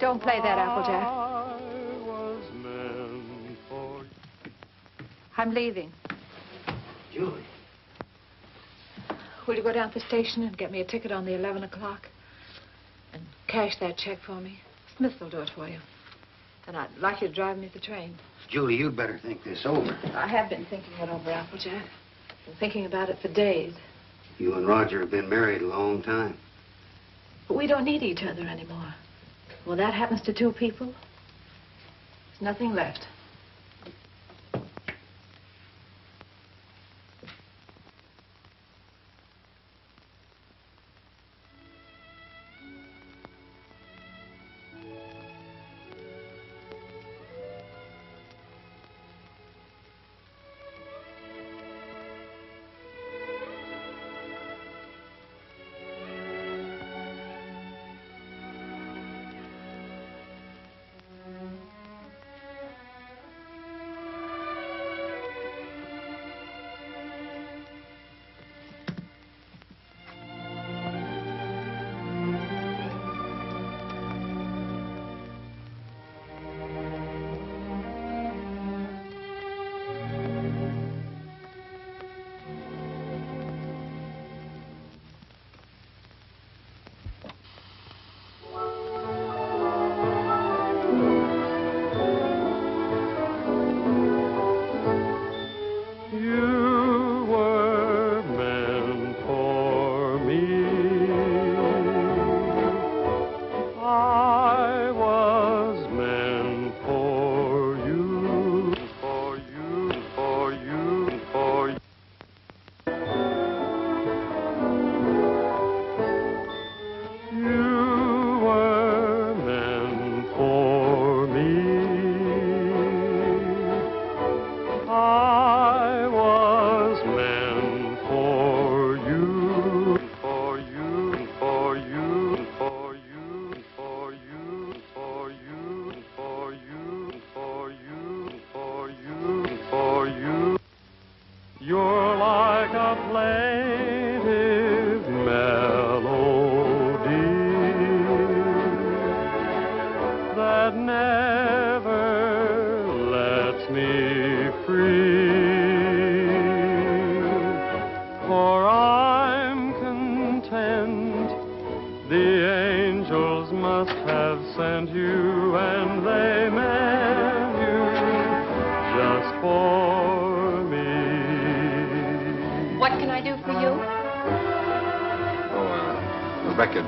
Don't play that, Applejack. I'm leaving. Julie. Will you go down to the station and get me a ticket on the 11 o'clock? And cash that check for me? Smith will do it for you. And I'd like you to drive me the train. Julie, you'd better think this over. I have been thinking it over, Applejack. Been thinking about it for days. You and Roger have been married a long time. But we don't need each other anymore. When that happens to two people, there's nothing left.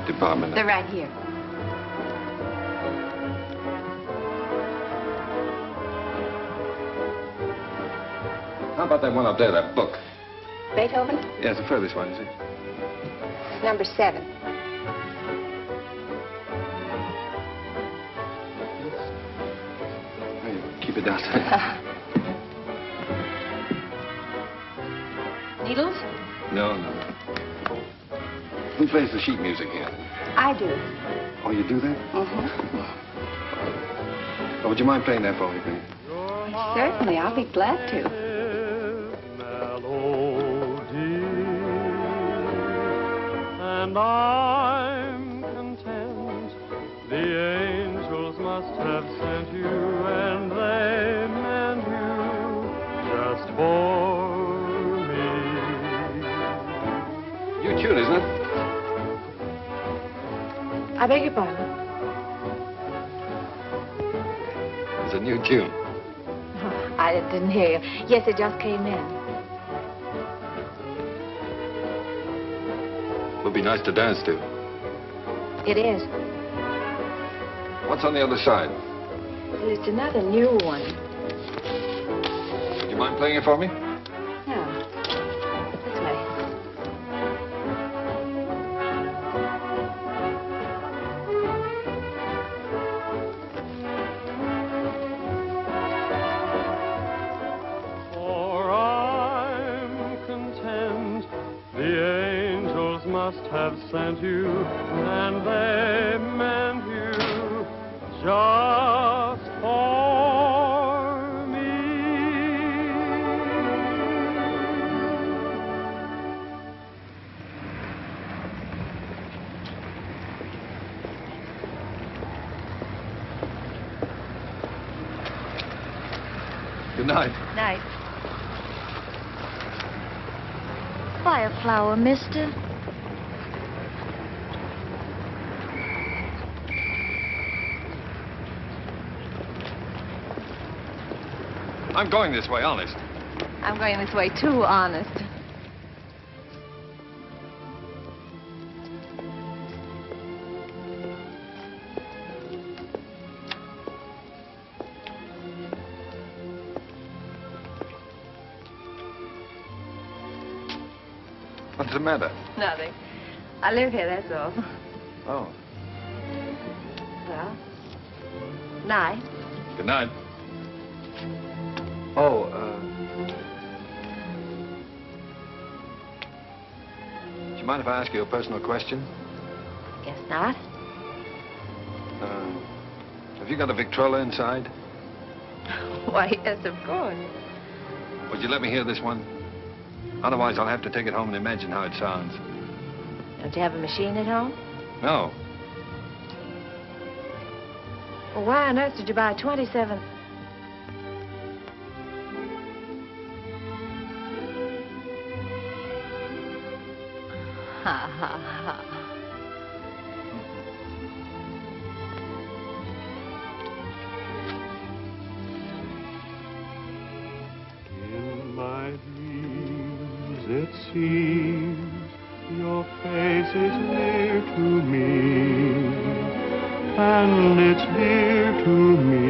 Department. They're right here. How about that one up there, that book? Beethoven? Yeah, it's the furthest one, you see. Number 7. Hey, keep it downstairs. Needles? No. Who plays the sheet music here? I do. Oh, you do that? Mm-hmm. Oh, would you mind playing that for me, please? Certainly, I'll be glad to. And I'm content. The angels must have sent you, and they meant you just for me. New tune, isn't it? I beg your pardon? It's a new tune. Oh, I didn't hear you. Yes, it just came in. Would be nice to dance to. It is. What's on the other side? Well, it's another new one. Would you mind playing it for me? Yeah. This way. Must have sent you, and they meant you just for me. Good night. Night. Buy a flower, mister. I'm going this way, honest. I'm going this way, too, honest. What's the matter? Nothing. I live here, that's all. Oh. Well, night. Good night. Oh, do you mind if I ask you a personal question? Guess not. Have you got a Victrola inside? Why, yes, of course. Would you let me hear this one? Otherwise, I'll have to take it home and imagine how it sounds. Don't you have a machine at home? No. Well, why on earth did you buy a 27? Ha, ha, ha. In my dreams, it seems your face is near to me, and it's dear to me,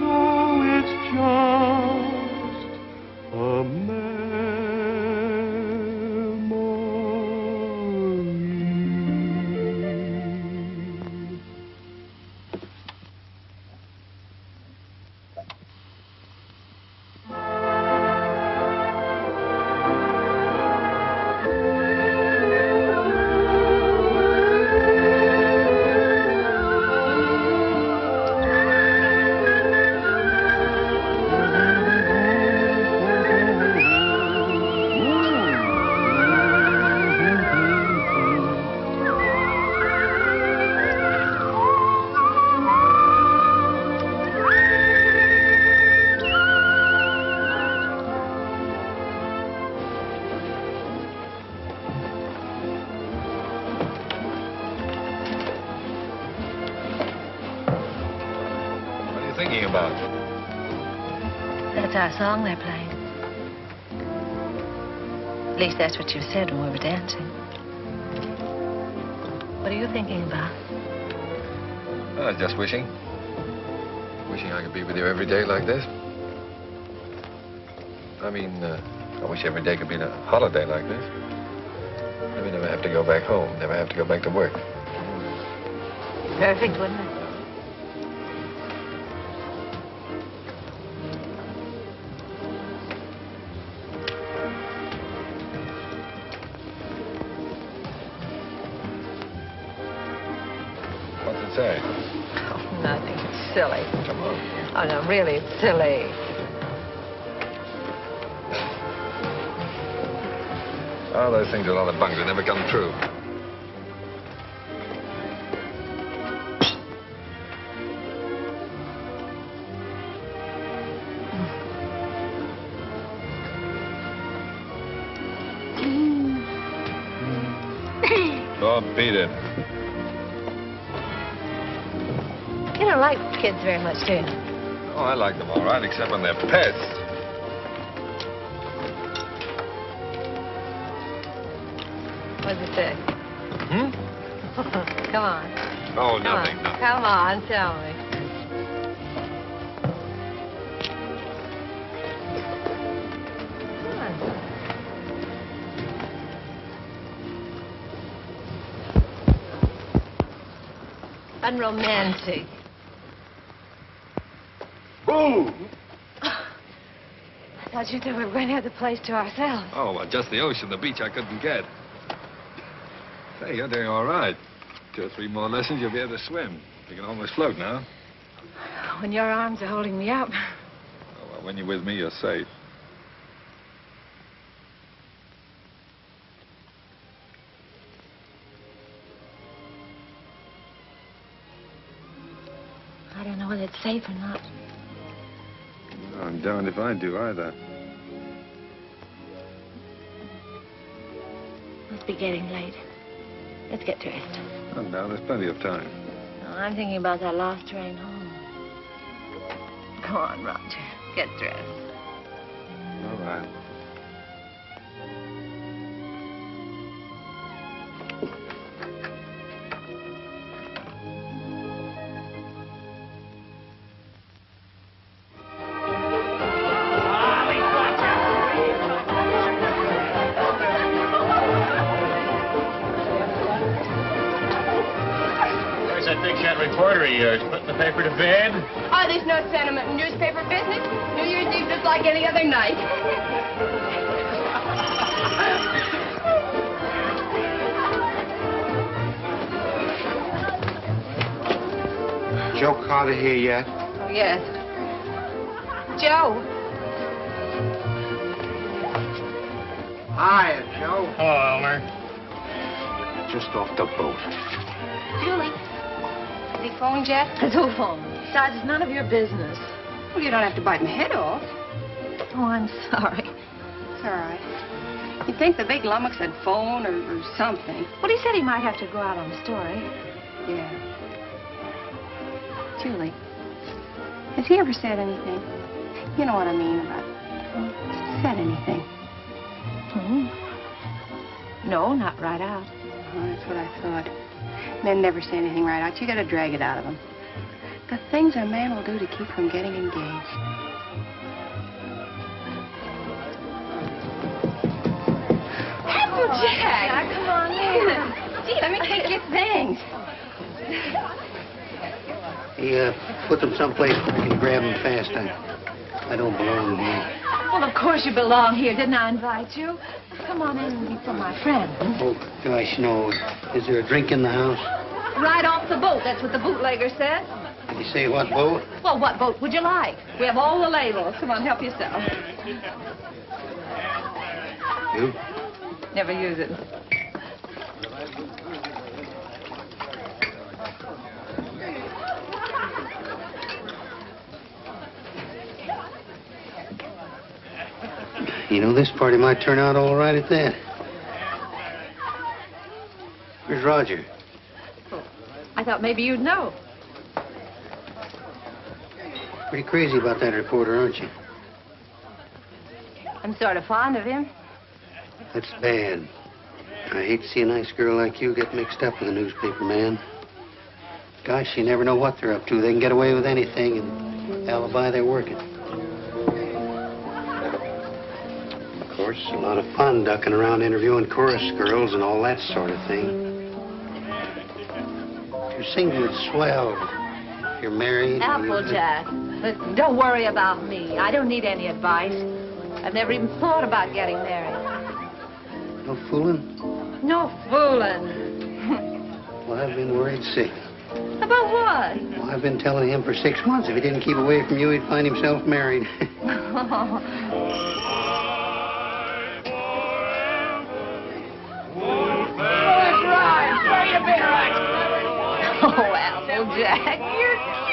though it's just a memory. Thinking about? That's our song they're playing. At least that's what you said when we were dancing. What are you thinking about? Just wishing. Wishing I could be with you every day like this. I mean, I wish every day could be a holiday like this. Then we never have to go back home, never have to go back to work. Perfect, wouldn't it? Say? Oh, nothing. It's silly. Come on. Oh, no, really, it's silly. Oh, those things are a lot of bunk. They never come true. Oh, beat it. You don't like kids very much, do you? Oh, I like them all right, except when they're pets. What does it say? Hmm? Come on. Oh, Come nothing, on. nothing. Come on, tell me. Unromantic. Boom! I thought you said we were going to have the place to ourselves. Oh, well, just the ocean, the beach I couldn't get. Say, you're doing all right. 2 or 3 more lessons, you'll be able to swim. You can almost float now. When your arms are holding me up. Oh, well, when you're with me, you're safe. I don't know whether it's safe or not. I'm darned if I do either. Must be getting late. Let's get dressed. Oh, no, there's plenty of time. No, I'm thinking about that last train home. Go on, Roger. Get dressed. All right. Reporter of yours, putting the paper to bed? Oh, there's no sentiment in newspaper business. New Year's Eve just like any other night. Joe Carter here yet? Oh, yes. Joe. Hiya, Joe. Hello, Elmer. Just off the boat. Julie. Has he phoned yet? Who phoned? Besides, it's none of your business. Well, you don't have to bite my head off. Oh, I'm sorry. It's all right. You'd think the big lummox had phoned or something. Well, he said he might have to go out on the story. Yeah. Julie, has he ever said anything? You know what I mean about said anything? Hmm. No, not right out. Oh, that's what I thought. Men never say anything right out. You got to drag it out of them. The things a man will do to keep from getting engaged. Applejack! Come on in. Gee, let me take your things. He put them someplace where I can grab them fast. I don't belong here. Well, of course you belong here. Didn't I invite you? Come on in and meet some of my friends. Oh, gosh, no. Is there a drink in the house? Right off the boat. That's what the bootlegger said. Did you say what boat? Well, what boat would you like? We have all the labels. Come on, help yourself. You? Never use it. You know, this party might turn out all right at that. Where's Roger? I thought maybe you'd know. Pretty crazy about that reporter, aren't you? I'm sort of fond of him. That's bad. I hate to see a nice girl like you get mixed up with a newspaper man. Gosh, you never know what they're up to. They can get away with anything and alibi they're working. Of course, a lot of fun ducking around interviewing chorus girls and all that sort of thing. Your singlet's swell. If you're married... Applejack. But don't worry about me. I don't need any advice. I've never even thought about getting married. No fooling? No fooling. Well, I've been worried sick. About what? Well, I've been telling him for 6 months if he didn't keep away from you, he'd find himself married. Oh, Applejack, you're cute.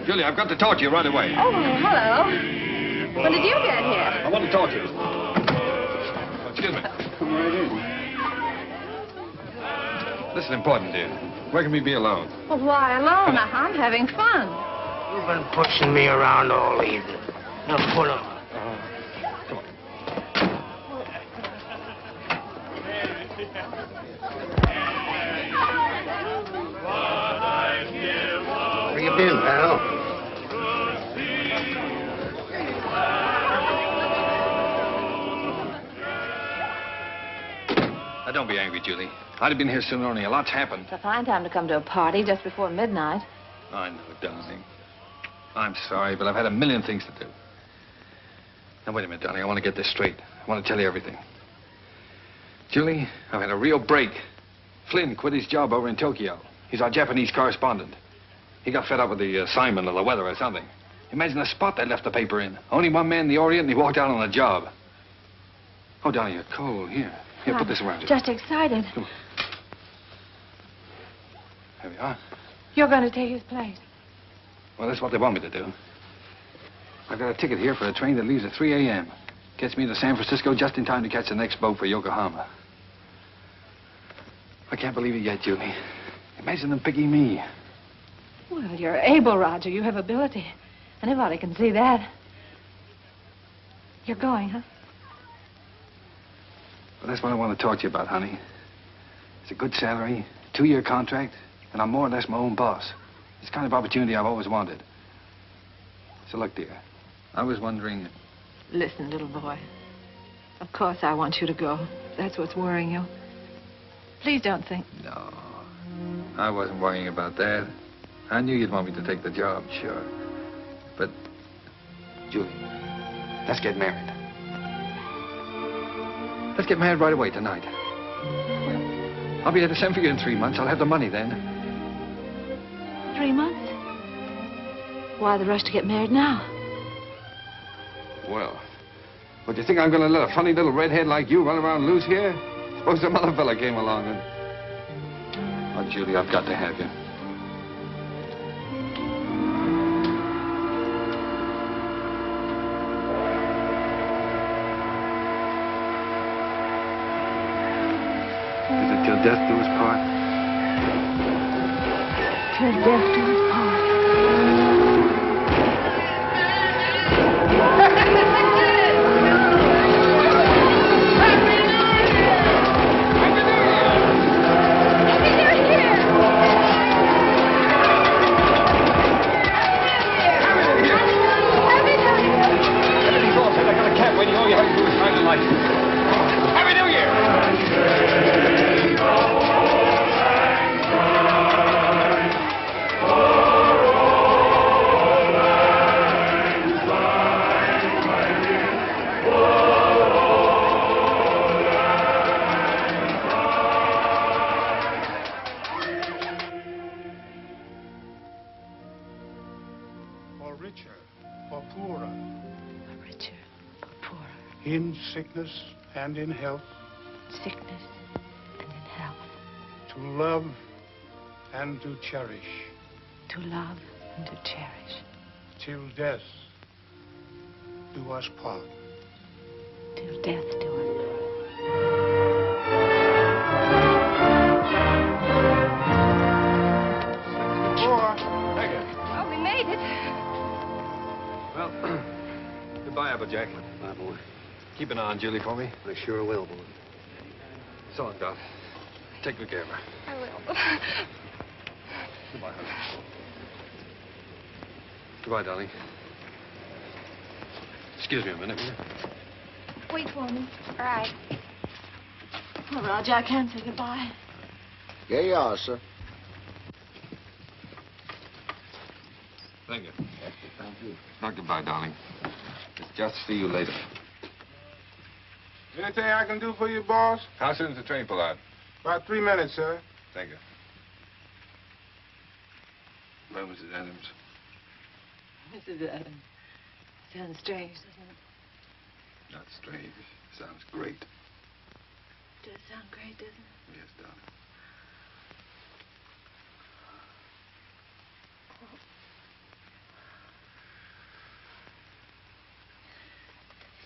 Julie, I've got to talk to you right away. Oh, hello. When did you get here? I want to talk to you. Excuse me. Come right in. This is important, dear. Where can we be alone? Well, why alone? I'm having fun. You've been pushing me around all evening. Now put up. Come on. Where you been, pal? Now, don't be angry, Julie. I'd have been here sooner, only a lot's happened. It's a fine time to come to a party just before midnight. I know, darling. I'm sorry, but I've had a million things to do. Now, wait a minute, darling. I want to get this straight. I want to tell you everything. Julie, I've had a real break. Flynn quit his job over in Tokyo. He's our Japanese correspondent. He got fed up with the assignment or the weather or something. Imagine the spot they left the paper in. Only one man in the Orient, and he walked out on the job. Oh, darling, you're cold. Here, put this around you. Just excited. Come on. There we are. You're going to take his place. Well, that's what they want me to do. I've got a ticket here for a train that leaves at 3 a.m. Gets me to San Francisco just in time to catch the next boat for Yokohama. I can't believe it yet, Julie. Imagine them picking me. Well, you're able, Roger. You have ability. Anybody can see that. You're going, huh? Well, that's what I want to talk to you about, honey. It's a good salary, 2-year contract, and I'm more or less my own boss. It's the kind of opportunity I've always wanted. So look, dear, I was wondering... Listen, little boy. Of course I want you to go. That's what's worrying you. Please don't think... No, I wasn't worrying about that. I knew you'd want me to take the job, sure. But, Julie, let's get married. Let's get married right away tonight. I'll be able to send for you in 3 months. I'll have the money then. 3 months? Why the rush to get married now? Well, do you think I'm going to let a funny little redhead like you run around loose here? Suppose some other fella came along and... Oh, Julie, I've got to have you. Is it till death do us part? Till death do us part. Sickness and in health. Sickness and in health. To love and to cherish. To love and to cherish. Till death do us part. Till death do us part. Oh, we made it. Well, goodbye, Applejack. Bye, boy. Keep an eye on Julie for me. I sure will, boy. So long, Doc. Take good care of her. I will. Goodbye, honey. Goodbye, darling. Excuse me a minute, will you? Wait for me. All right. Oh, Roger, I can't say goodbye. Here you are, sir. Thank you. Not goodbye, darling. Just see you later. Anything I can do for you, boss? How soon does the train pull out? About 3 minutes, sir. Thank you. Well, Mrs. Adams. Mrs. Adams. Sounds strange, doesn't it? Not strange. Sounds great. It does sound great, doesn't it? Yes, darling.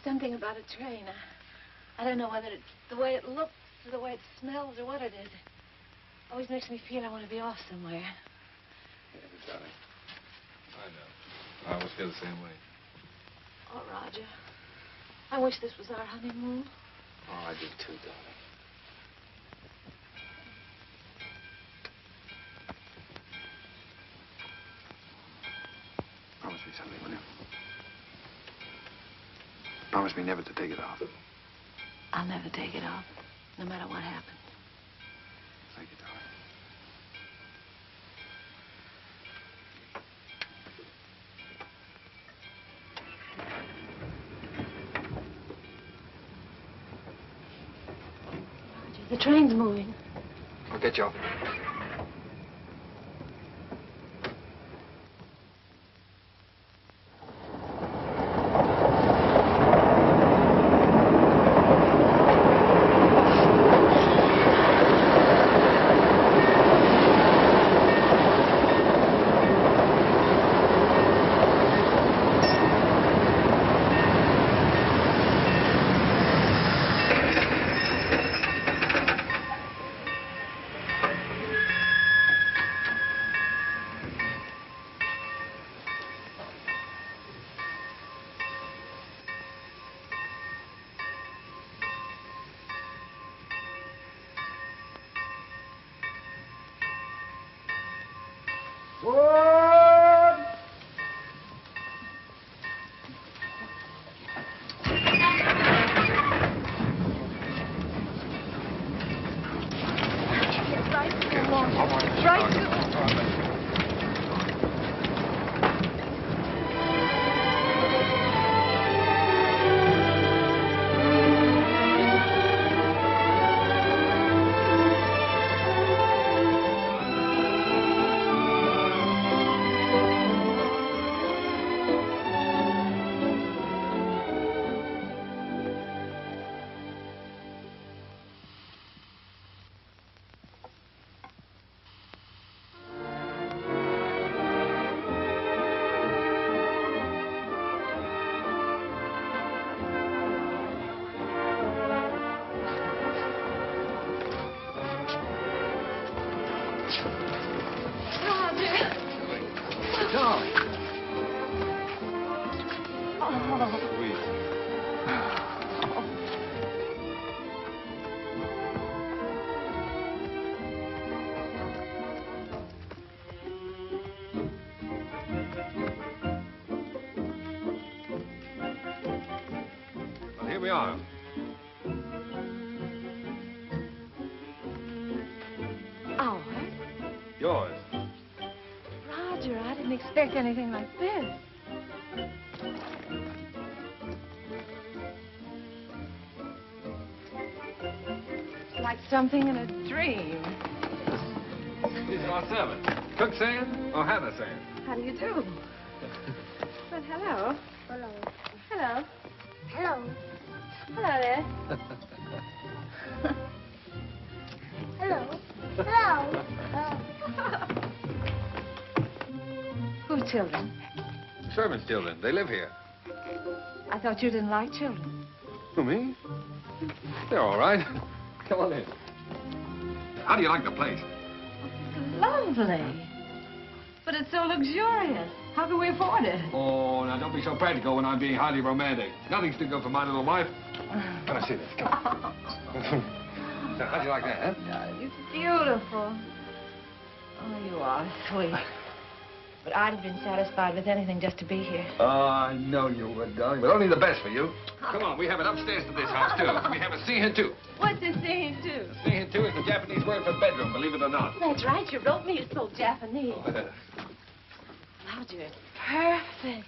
Something about a train. I don't know whether it's the way it looks or the way it smells or what it is. It always makes me feel I want to be off somewhere. Yeah, darling. I know. I always feel the same way. Oh, Roger. I wish this was our honeymoon. Oh, I do too, darling. Promise me something, will you? Promise me never to take it off. I'll never take it off, no matter what happens. Thank you, darling. Roger, the train's moving. I'll get you off. sweet. Well, here we are. Ours? Yours. Roger, I didn't expect anything like this. It's like something in a dream. These are our servants. Cook saying or Hannah saying? How do you do? Well, hello. Hello. Hello. Hello. Hello there. Hello. Hello. Whose children? Servants' children. They live here. I thought you didn't like children. Who, me? They're all right. Come on in. How do you like the place? Lovely. But it's so luxurious. How can we afford it? Oh, now don't be so practical when I'm being highly romantic. Nothing's too good for my little wife. Come on, see this. Come on. Now, how do you like that, huh? It's beautiful. Oh, you are sweet. But I'd have been satisfied with anything just to be here. Oh, I know you would, darling, but only the best for you. Come on, we have it upstairs to this house, too. We have a see-in-two. What's a scene, too? See-in-two is the Japanese word for bedroom, believe it or not. That's right. You wrote me. It's so Japanese. Roger, it's perfect.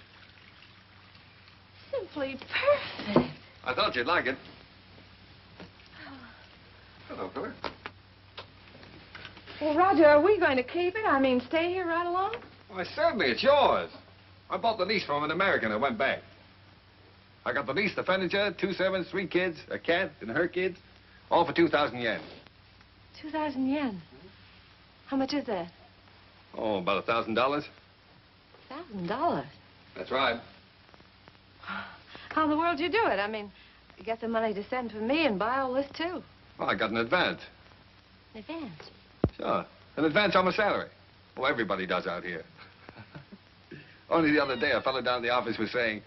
Simply perfect. I thought you'd like it. Hello, fella. Well, Roger, are we going to keep it? I mean, stay here right along? Why, certainly, it's yours. I bought the lease from an American and went back. I got the lease, the furniture, 2 servants, 3 kids, a cat, and her kids, all for 2,000 yen. 2,000 yen. How much is that? Oh, about $1,000. $1,000. That's right. How in the world do you do it? I mean, you get the money to send for me and buy all this, too. Well, I got an advance. In advance. Sure. An advance on my salary. Oh, everybody does out here. Only the other day, a fellow down in the office was saying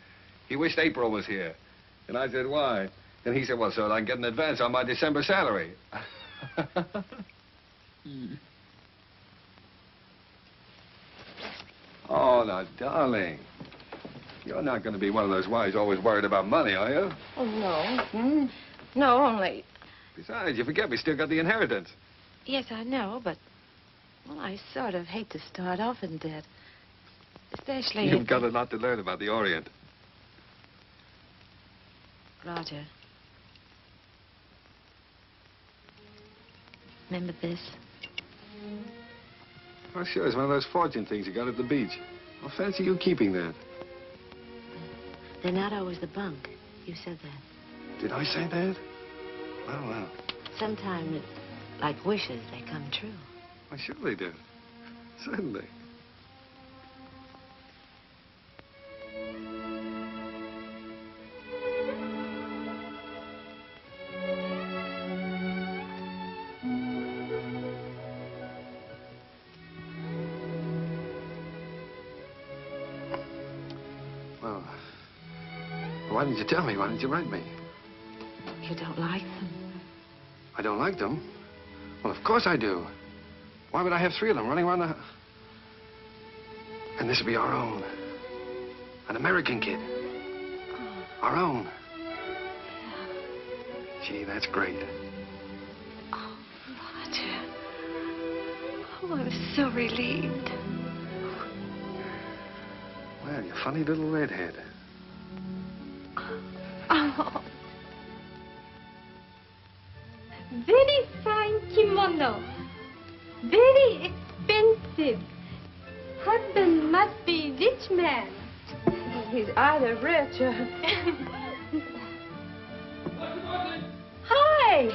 he wished April was here. And I said, why? And he said, well, so I can get an advance on my December salary. Oh, now, darling. You're not going to be one of those wives always worried about money, are you? Oh, no. No, only... Besides, you forget we still got the inheritance. Yes, I know, but... Well, I sort of hate to start off in debt. Especially You've if... got a lot to learn about the Orient. Roger. Remember this? Oh, sure, it's one of those fortune things you got at the beach. Well, fancy you keeping that. They're not always the bunk. You said that. Did I say that? Well, well. Sometimes, like wishes, they come true. Why, sure they do. Certainly. Well, why didn't you tell me? Why didn't you write me? You don't like them? I don't like them? Well, of course I do. Why would I have 3 of them running around the... And this would be our own. An American kid. Our own. Gee, that's great. Oh, Roger. Oh, I'm so relieved. Well, you funny little redhead. Oh. Very fine kimono. Very expensive. Husband must be rich man. He's either rich or... Hi.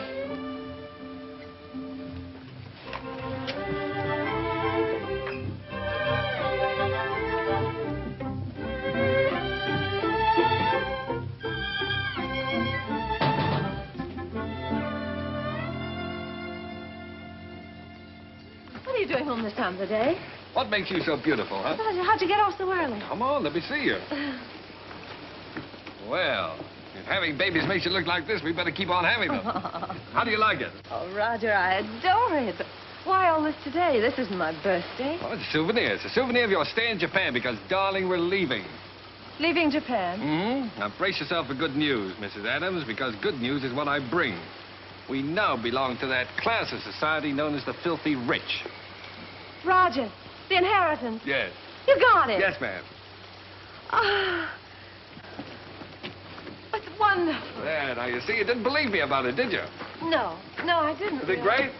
What are you doing home this time of the day? What makes you so beautiful, huh? How'd you get off so early? Come on, let me see you. Well, if having babies makes you look like this, we better keep on having them. How do you like it? Oh, Roger, I adore it. But why all this today? This isn't my birthday. Well, it's a souvenir. It's a souvenir of your stay in Japan because, darling, we're leaving. Leaving Japan? Mm-hmm. Now, brace yourself for good news, Mrs. Adams, because good news is what I bring. We now belong to that class of society known as the filthy rich. Roger, the inheritance. Yes. You got it. Yes, ma'am. Ah. It's wonderful. There, now, you see, you didn't believe me about it, did you? No, I didn't. Is it great?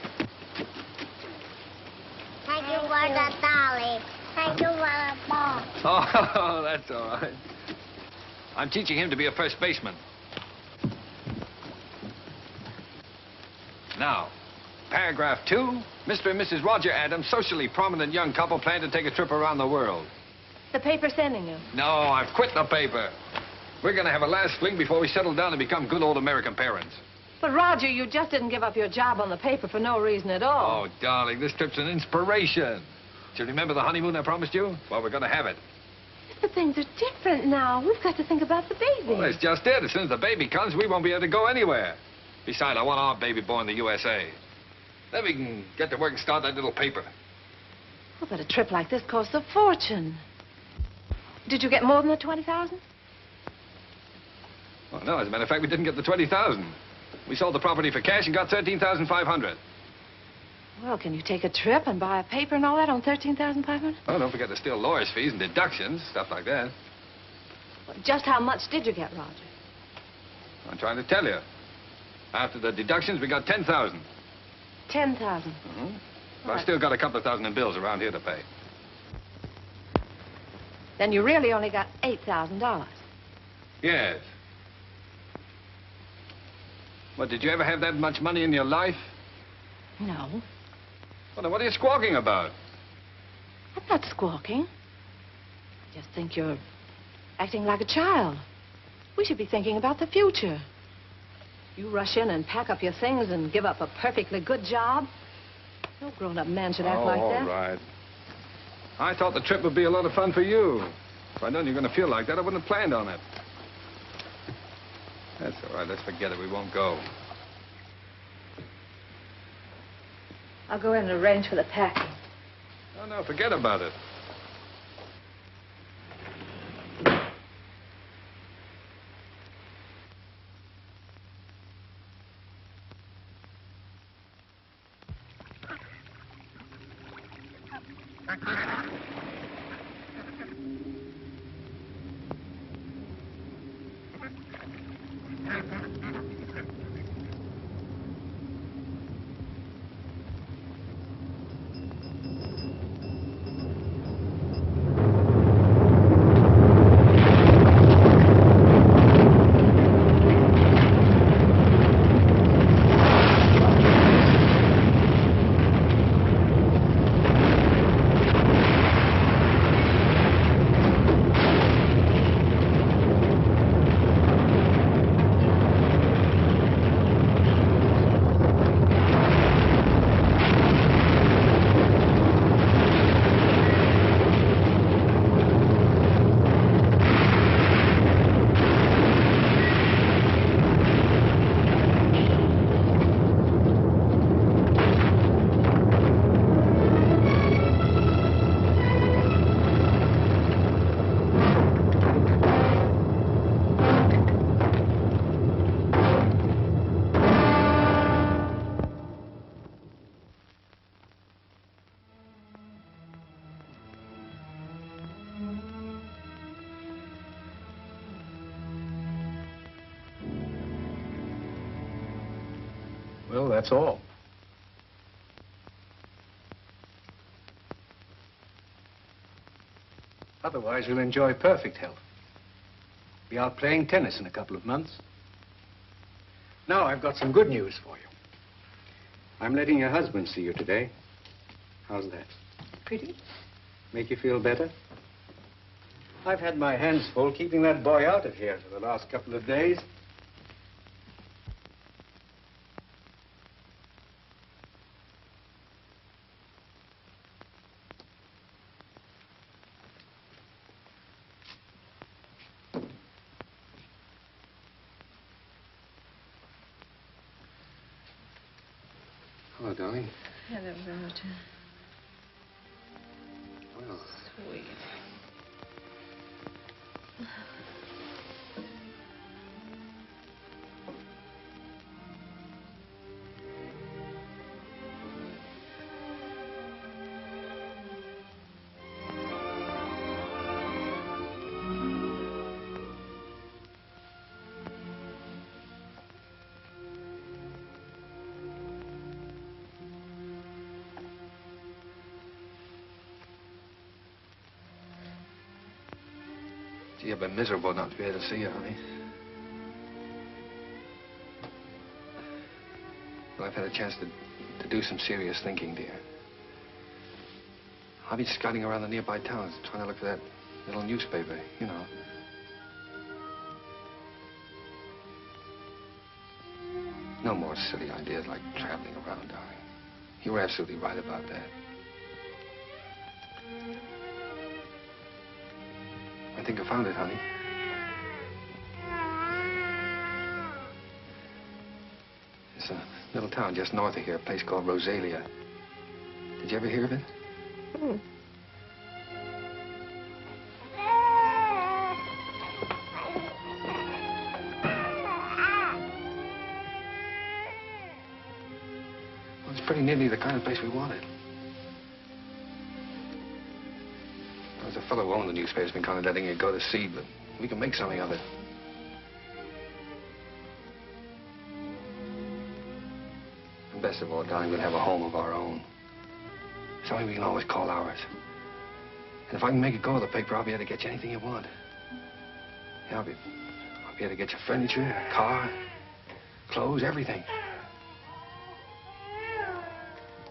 Thank you for the dolly. Thank you for the ball. Oh, that's all right. I'm teaching him to be a first baseman. Now, paragraph 2, Mr. and Mrs. Roger Adams, socially prominent young couple, plan to take a trip around the world. The paper's sending you. No, I've quit the paper. We're going to have a last fling before we settle down and become good old American parents. But, Roger, you just didn't give up your job on the paper for no reason at all. Oh, darling, this trip's an inspiration. Do you remember the honeymoon I promised you? Well, we're going to have it. But things are different now. We've got to think about the baby. Well, that's just it. As soon as the baby comes, we won't be able to go anywhere. Besides, I want our baby born in the USA. Then we can get to work and start that little paper. Well, but a trip like this costs a fortune. Did you get more than the 20,000? Well, no, as a matter of fact, we didn't get the 20,000. We sold the property for cash and got 13,500. Well, can you take a trip and buy a paper and all that on 13,500? Oh, don't forget there's still lawyer's fees and deductions, stuff like that. Well, just how much did you get, Roger? I'm trying to tell you. After the deductions, we got 10,000. 10,000. Mm-hmm. But I've still got a couple of thousand in bills around here to pay. Then you really only got $8,000. Yes. Well, did you ever have that much money in your life? No. Well, then what are you squawking about? I'm not squawking. I just think you're acting like a child. We should be thinking about the future. You rush in and pack up your things and give up a perfectly good job. No grown-up man should act like that. All right. I thought the trip would be a lot of fun for you. If I'd known you were going to feel like that, I wouldn't have planned on it. That's all right. Let's forget it. We won't go. I'll go in and arrange for the packing. Oh, no, forget about it. Well, that's all. Otherwise, you'll enjoy perfect health. Be out playing tennis in a couple of months. Now, I've got some good news for you. I'm letting your husband see you today. How's that? Pretty? Make you feel better? I've had my hands full keeping that boy out of here for the last couple of days. Hello, darling. Hello, Roger. Well, Sweet. gee, I've been miserable not to be able to see you, honey. Well, I've had a chance to do some serious thinking, dear. I've been scouting around the nearby towns trying to look for that little newspaper, you know. No more silly ideas like traveling around, darling. You were absolutely right about that. I think I found it, honey. It's a little town just north of here, a place called Rosalia. Did you ever hear of it? Hmm. Well, it's pretty nearly the kind of place we wanted. There's a fellow who owned the newspaper has been kind of letting it go to seed, but we can make something of it. And best of all, darling, we'll have a home of our own. Something we can always call ours. And if I can make it go with the paper, I'll be able to get you anything you want. Yeah, I'll be able to get you furniture, a car, clothes, everything.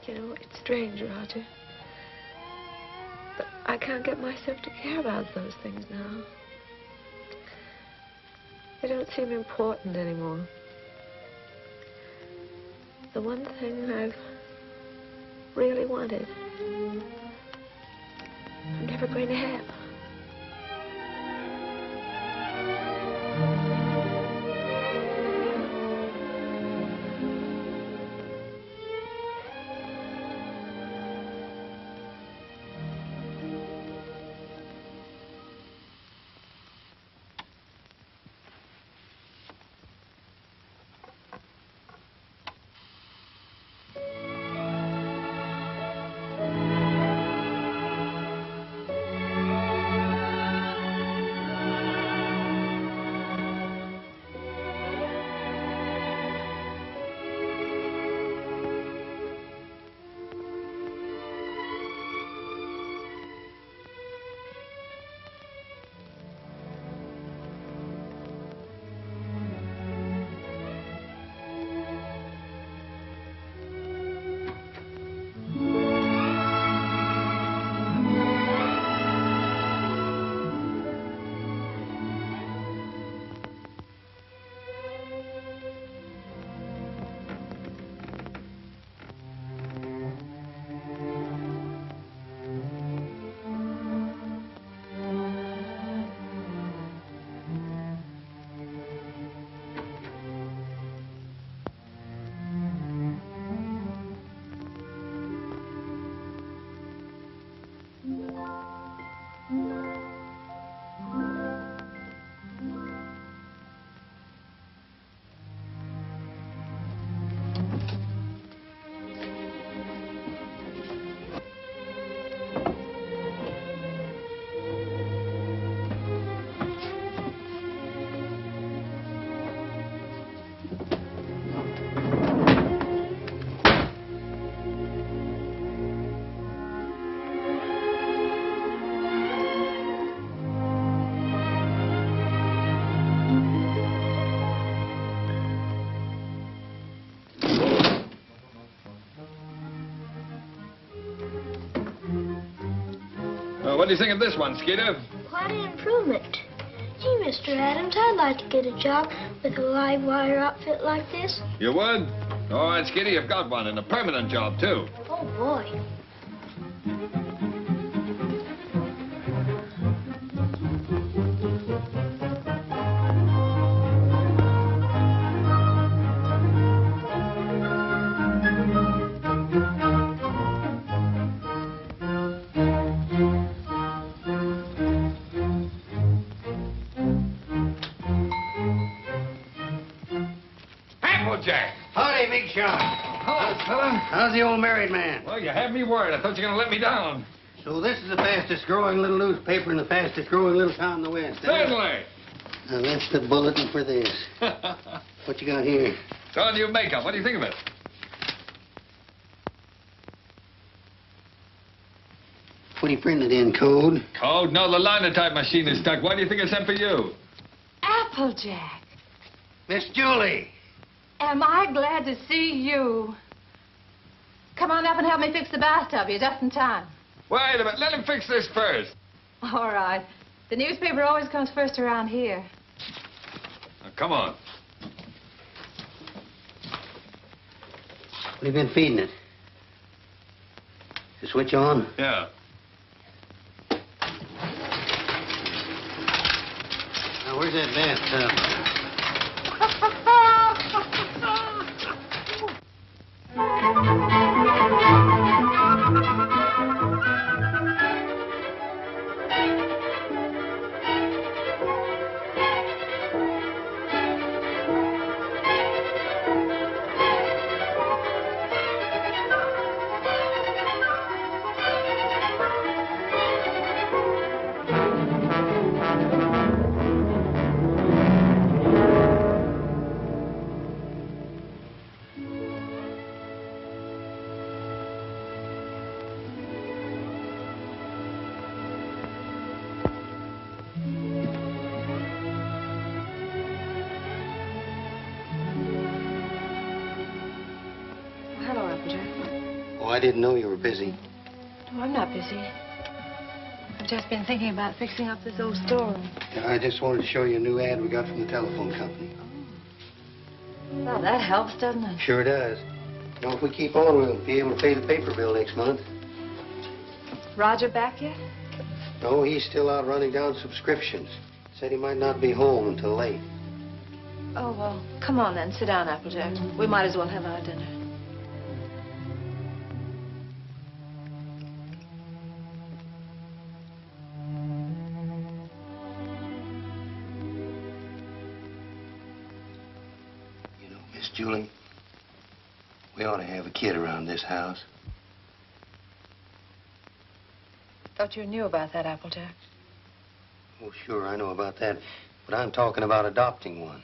You know, it's strange, Roger. But I can't get myself to care about those things now. They don't seem important anymore. The one thing I've really wanted, I'm never going to have. What do you think of this one, Skeeter? Quite an improvement. Gee, Mr. Adams, I'd like to get a job with a live wire outfit like this. You would? All right, Skeeter, you've got one, and a permanent job, too. Oh, boy. Applejack. Howdy, big shot. Hello, fella. How's the old married man? Well, you had me worried. I thought you were going to let me down. So this is the fastest growing little newspaper in the fastest growing little town in the West. Certainly. Now, that's the bulletin for this. What you got here? It's all new makeup. What do you think of it? What do you printed in, code? Code? No, the linotype machine is stuck. Why do you think I sent for you? Applejack, Miss Julie. am I glad to see you. Come on up and help me fix the bathtub. You're just in time. Wait a minute. Let him fix this first. All right. The newspaper always comes first around here. Now, come on. What have you been feeding it? The switch on? Yeah. Now, where's that bathtub? I didn't know you were busy. Oh, I'm not busy. I've just been thinking about fixing up this old storeroom. I just wanted to show you a new ad we got from the telephone company. Well, that helps, doesn't it? Sure does. You know, if we keep on, we'll be able to pay the paper bill next month. Roger back yet? No, he's still out running down subscriptions. Said he might not be home until late. Oh, well, come on then. Sit down, Applejack. We might as well have our dinner. Miss Julie, we ought to have a kid around this house. Thought you knew about that, Applejack. Oh, sure, I know about that. But I'm talking about adopting one.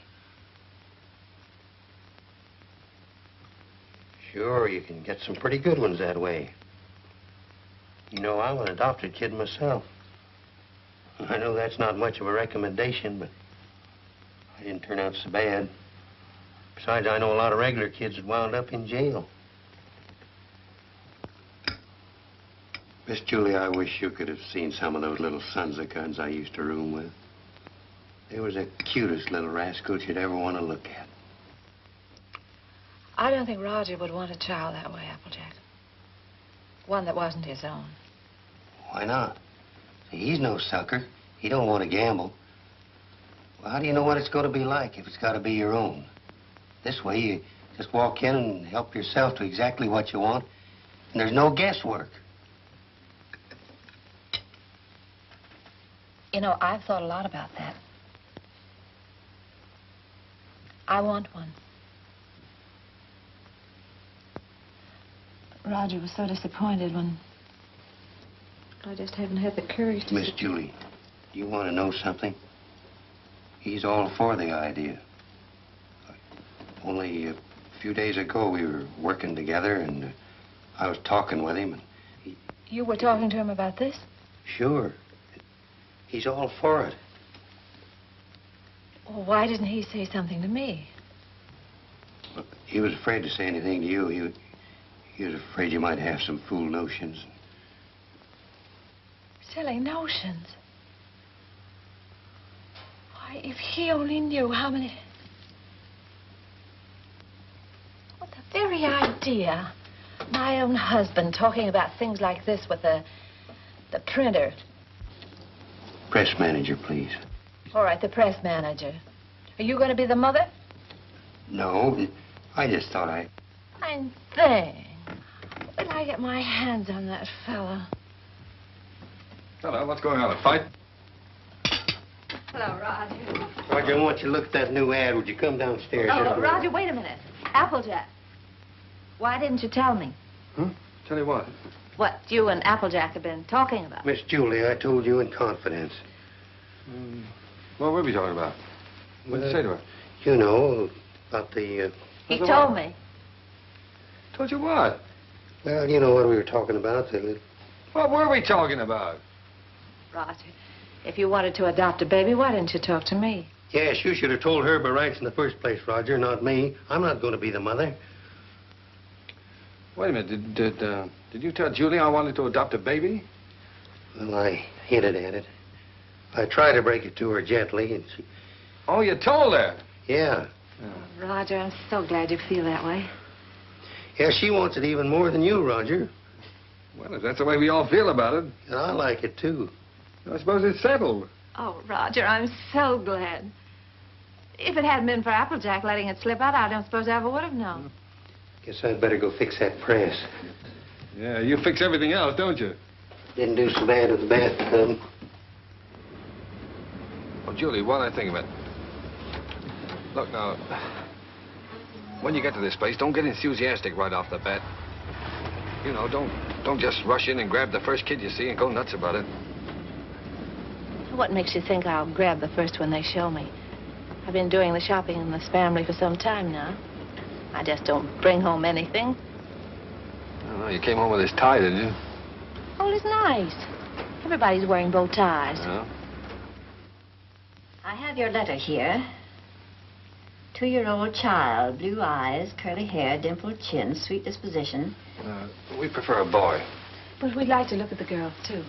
Sure, you can get some pretty good ones that way. You know, I'm an adopted kid myself. I know that's not much of a recommendation, but I didn't turn out so bad. Besides, I know a lot of regular kids that wound up in jail. Miss Julie, I wish you could have seen some of those little sons of guns I used to room with. They was the cutest little rascals you'd ever want to look at. I don't think Roger would want a child that way, Applejack. One that wasn't his own. Why not? See, he's no sucker. He don't want to gamble. Well, how do you know what it's going to be like if it's got to be your own? This way, you just walk in and help yourself to exactly what you want, and there's no guesswork. You know, I've thought a lot about that. I want one. Roger was so disappointed when I just haven't had the courage to... Miss Julie, do you want to know something? He's all for the idea. Only a few days ago, we were working together, and I was talking with him, and he... You were talking to him about this? Sure. He's all for it. Well, why didn't he say something to me? Look, he was afraid to say anything to you. He was afraid you might have some fool notions. Silly notions. Why, if he only knew how many... What the very idea. My own husband talking about things like this with the printer. Press manager, please. All right, the press manager. Are you going to be the mother? No, I just thought I... Fine thing. When I get my hands on that fella. Hello, what's going on, a fight? Hello, Roger. Roger, I want you to look at that new ad. Would you come downstairs? Oh, Roger, wait a minute. Applejack. Why didn't you tell me? Huh? Tell you what? What you and Applejack have been talking about. Miss Julie, I told you in confidence. What were we talking about? What did you say to her? You know, about the... He told me. Told you what? Well, you know what we were talking about. What were we talking about? Roger, if you wanted to adopt a baby, why didn't you talk to me? Yes, you should have told her by rights in the first place, Roger, not me. I'm not going to be the mother. Wait a minute. Did you tell Julie I wanted to adopt a baby? Well, I hinted at it. I tried to break it to her gently, and she... Oh, you told her? Yeah. Oh, Roger, I'm so glad you feel that way. Yeah, she wants it even more than you, Roger. Well, if that's the way we all feel about it. And I like it, too. I suppose it's settled. Oh, Roger, I'm so glad. If it hadn't been for Applejack letting it slip out, I don't suppose I ever would have known. Guess I'd better go fix that press. Yeah, you fix everything else, don't you? Didn't do so bad with the bathtub. Oh, Julie, while I think of it. Look, now, when you get to this place, don't get enthusiastic right off the bat. You know, don't just rush in and grab the first kid you see and go nuts about it. What makes you think I'll grab the first one they show me? I've been doing the shopping in this family for some time now. I just don't bring home anything. I don't know, you came home with this tie, didn't you? Oh, it's nice. Everybody's wearing bow ties. Yeah. I have your letter here. 2-year-old child, blue eyes, curly hair, dimpled chin, sweet disposition. We prefer a boy. But we'd like to look at the girls, too.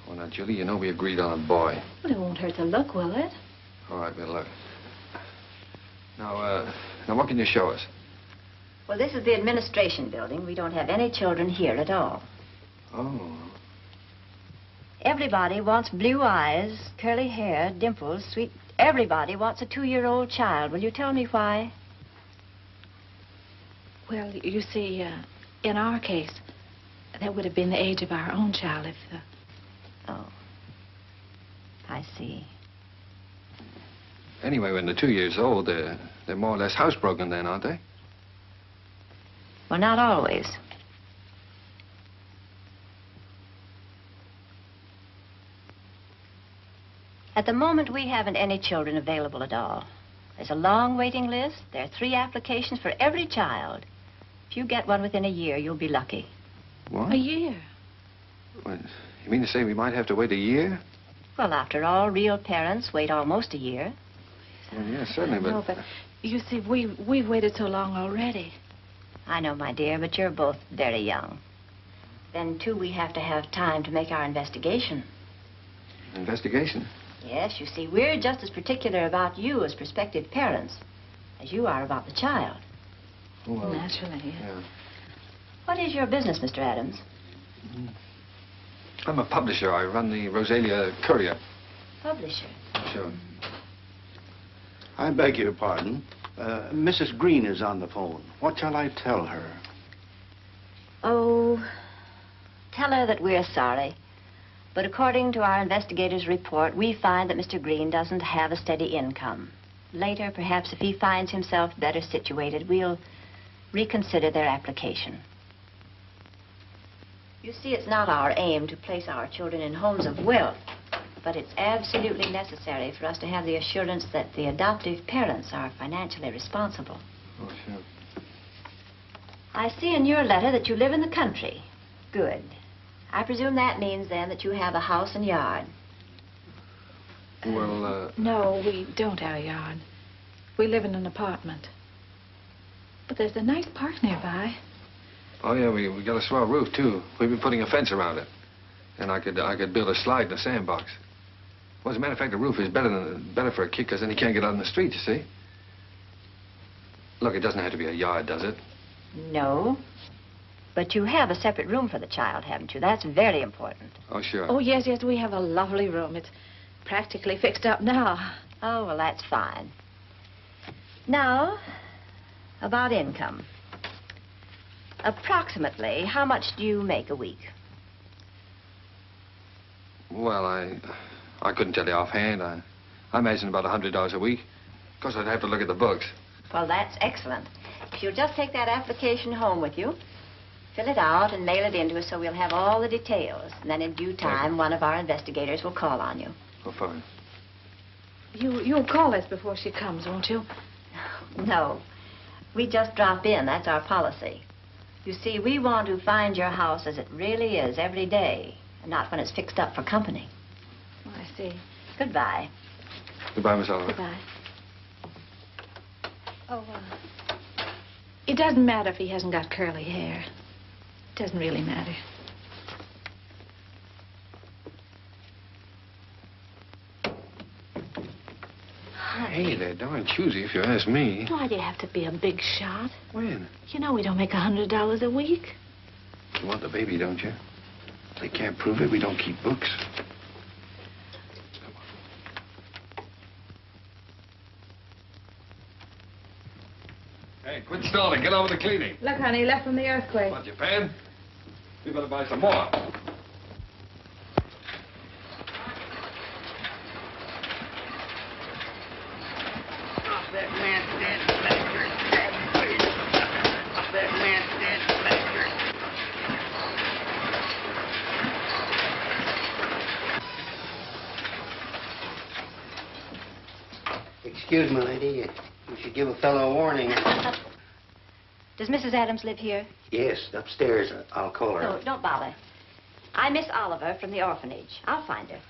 Well, now, Julie, you know we agreed on a boy. Well, it won't hurt to look, will it? All right, we'll look. Now, what can you show us? Well, this is the administration building. We don't have any children here at all. Oh. Everybody wants blue eyes, curly hair, dimples, sweet... Everybody wants a 2-year-old child. Will you tell me why? Well, you see, in our case, that would have been the age of our own child if... Oh. I see. Anyway, when they're 2 years old, they're more or less housebroken then, aren't they? Well, not always. At the moment, we haven't any children available at all. There's a long waiting list. There are 3 applications for every child. If you get one within a year, you'll be lucky. What? A year? Well, you mean to say we might have to wait a year? Well, after all, real parents wait almost a year. Well, yeah, certainly, but... No, but you see, we've waited so long already. I know, my dear, but you're both very young. Then, too, we have to have time to make our investigation. Investigation? Yes, you see, we're just as particular about you as prospective parents as you are about the child. Well, naturally, yes. Yeah. What is your business, Mr. Adams? I'm a publisher. I run the Rosalia Courier. Publisher? Sure. I beg your pardon. Mrs. Green is on the phone. What shall I tell her? Oh, tell her that we're sorry. But according to our investigator's report, we find that Mr. Green doesn't have a steady income. Later, perhaps if he finds himself better situated, we'll reconsider their application. You see, it's not our aim to place our children in homes of wealth, but it's absolutely necessary for us to have the assurance that the adoptive parents are financially responsible. Oh, sure. I see in your letter that you live in the country. Good. I presume that means, then, that you have a house and yard. Well, No, we don't have a yard. We live in an apartment. But there's a nice park nearby. Oh, yeah, we got a swell roof, too. We've been putting a fence around it. And I could build a slide in a sandbox. Well, as a matter of fact, the roof is better for a kid, because then he can't get out in the street, you see. Look, it doesn't have to be a yard, does it? No. But you have a separate room for the child, haven't you? That's very important. Oh, sure. Oh, yes, we have a lovely room. It's practically fixed up now. Oh, well, that's fine. Now, about income. Approximately, how much do you make a week? Well, I couldn't tell you offhand. I imagine about $100 a week. Of course, I'd have to look at the books. Well, that's excellent. If you'll just take that application home with you, fill it out and mail it in to us so we'll have all the details. And then in due time, one of our investigators will call on you. Oh, fine. You'll call us before she comes, won't you? No. We just drop in. That's our policy. You see, we want to find your house as it really is every day, and not when it's fixed up for company. Oh, I see. Goodbye. Goodbye, Miss Oliver. Goodbye. Oh, it doesn't matter if he hasn't got curly hair. It doesn't really matter. Hey, they're darn choosy, if you ask me. Why do you have to be a big shot? When? You know we don't make $100 a week. You want the baby, don't you? If they can't prove it, we don't keep books. Hey, quit stalling. Get on with the cleaning. Look, honey, left from the earthquake. Want your pan? We better buy some more. Excuse me, lady. You should give a fellow a warning. Does Mrs. Adams live here? Yes, upstairs. I'll call her. No, don't bother. I'm Miss Oliver from the orphanage. I'll find her.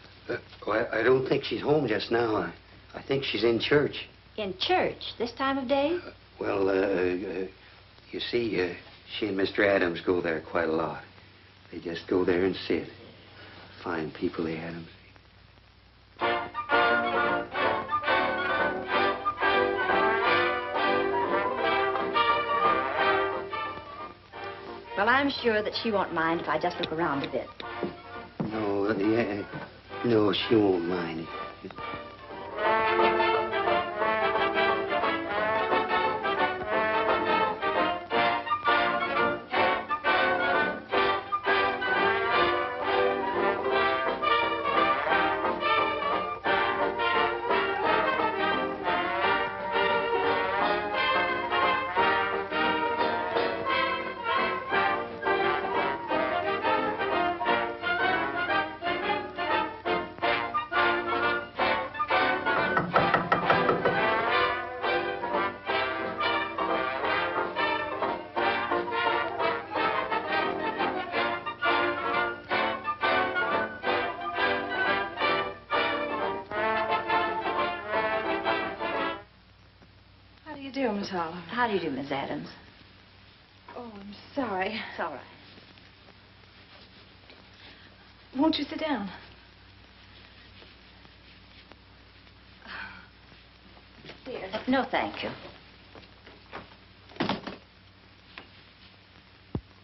Well, I don't think she's home just now. I think she's in church. In church? This time of day? You see, she and Mr. Adams go there quite a lot. They just go there and sit. Fine people, the Adams. Well, I'm sure that she won't mind if I just look around a bit. No, she won't mind. Miss Oliver. How do you do, Miss Adams? Oh, I'm sorry. It's all right. Won't you sit down? Here. No, thank you.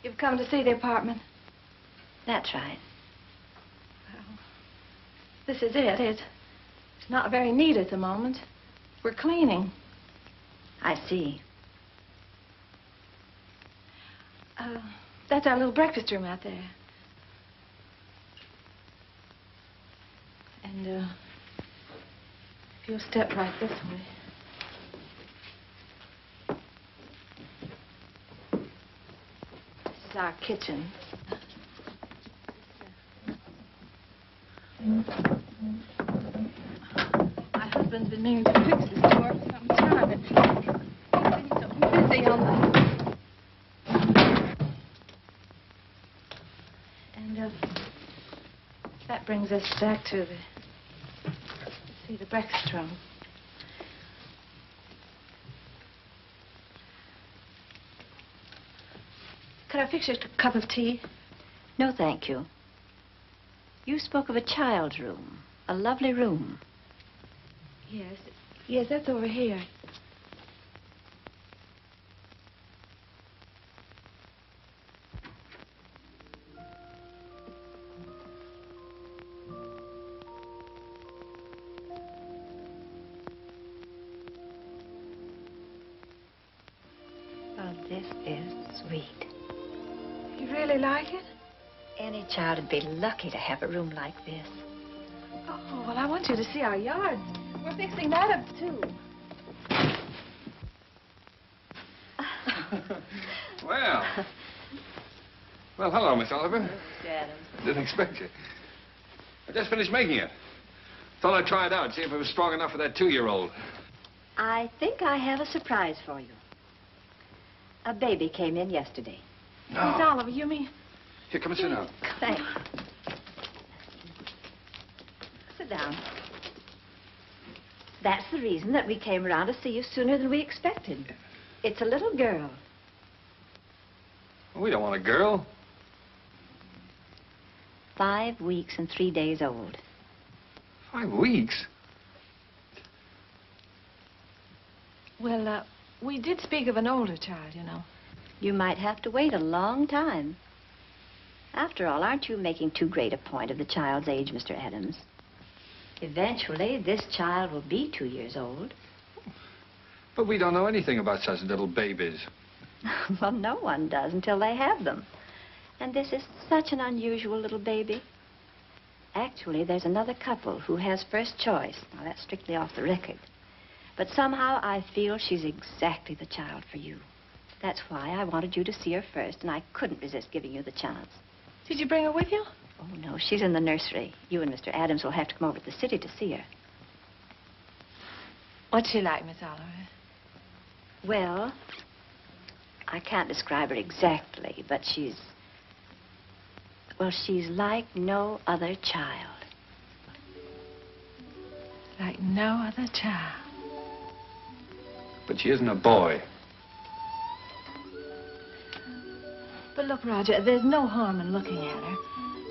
You've come to see the apartment? That's right. Well, this is it. It's not very neat at the moment. We're cleaning. I see. That's our little breakfast room out there. And, if you'll step right this way. This is our kitchen. My husband's been meaning to fix this door for some time. He's been so busy on the... And, that brings us back to the breakfast room. Could I fix you a cup of tea? No, thank you. You spoke of a child's room, a lovely room. Yes, that's over here. Oh, this is sweet. You really like it? Any child would be lucky to have a room like this. Oh, well, I want you to see our yard. We're fixing that up, too. Well. Well, hello, Miss Oliver. Mr. Adams. Didn't expect you. I just finished making it. Thought I'd try it out, see if it was strong enough for that 2-year-old. I think I have a surprise for you. A baby came in yesterday. No. Miss Oliver, you mean? Here, come and sit down. Thanks. Sit down. That's the reason that we came around to see you sooner than we expected. It's a little girl. Well, we don't want a girl. 5 weeks and 3 days old. 5 weeks? Well, we did speak of an older child, you know. You might have to wait a long time. After all, aren't you making too great a point of the child's age, Mr. Adams? Eventually, this child will be 2 years old. But we don't know anything about such little babies. Well, no one does until they have them. And this is such an unusual little baby. Actually, there's another couple who has first choice. Now, that's strictly off the record. But somehow I feel she's exactly the child for you. That's why I wanted you to see her first, and I couldn't resist giving you the chance. Did you bring her with you? Oh, no, she's in the nursery. You and Mr. Adams will have to come over to the city to see her. What's she like, Miss Oliver? Well, I can't describe her exactly, but she's... Well, she's like no other child. Like no other child. But she isn't a boy. But look, Roger, there's no harm in looking at her.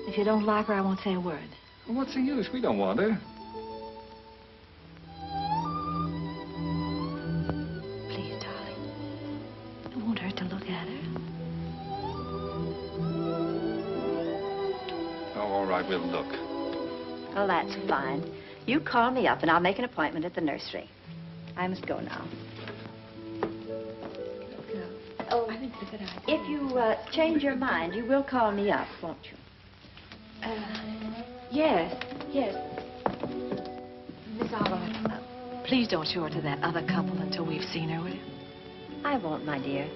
If you don't like her, I won't say a word. Well, what's the use? We don't want her. Please, darling. It won't hurt to look at her. Oh, all right, we'll look. Well, that's fine. You call me up, and I'll make an appointment at the nursery. I must go now. Oh, I think it's a good idea. If you change your mind, you will call me up, won't you? Yes. Miss Oliver, please don't show her to that other couple until we've seen her, will you? I won't, my dear.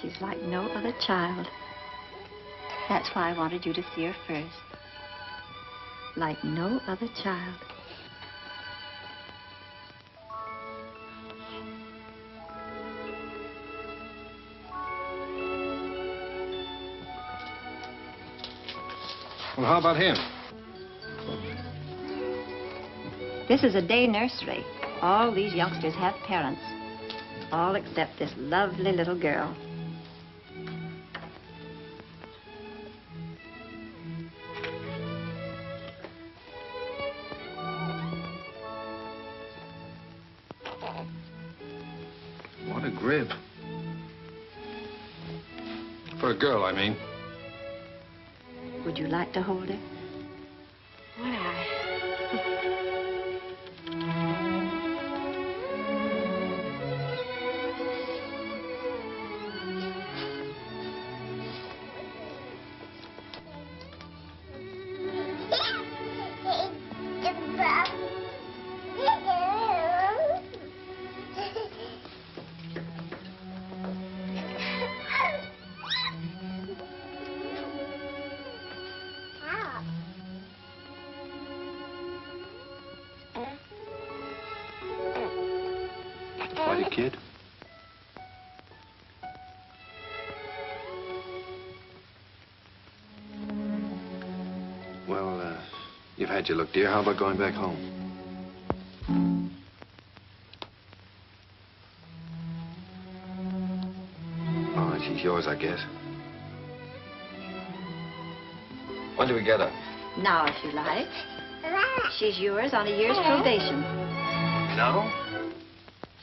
She's like no other child. That's why I wanted you to see her first. Like no other child. Well, how about him? This is a day nursery. All these youngsters have parents. All except this lovely little girl. What a grip. For a girl, I mean. Would you like to hold her? Would I? Quite a kid. Well, you've had your look, dear. How about going back home? She's yours, I guess. When do we get her? Now, if you like. She's yours on a year's probation. No?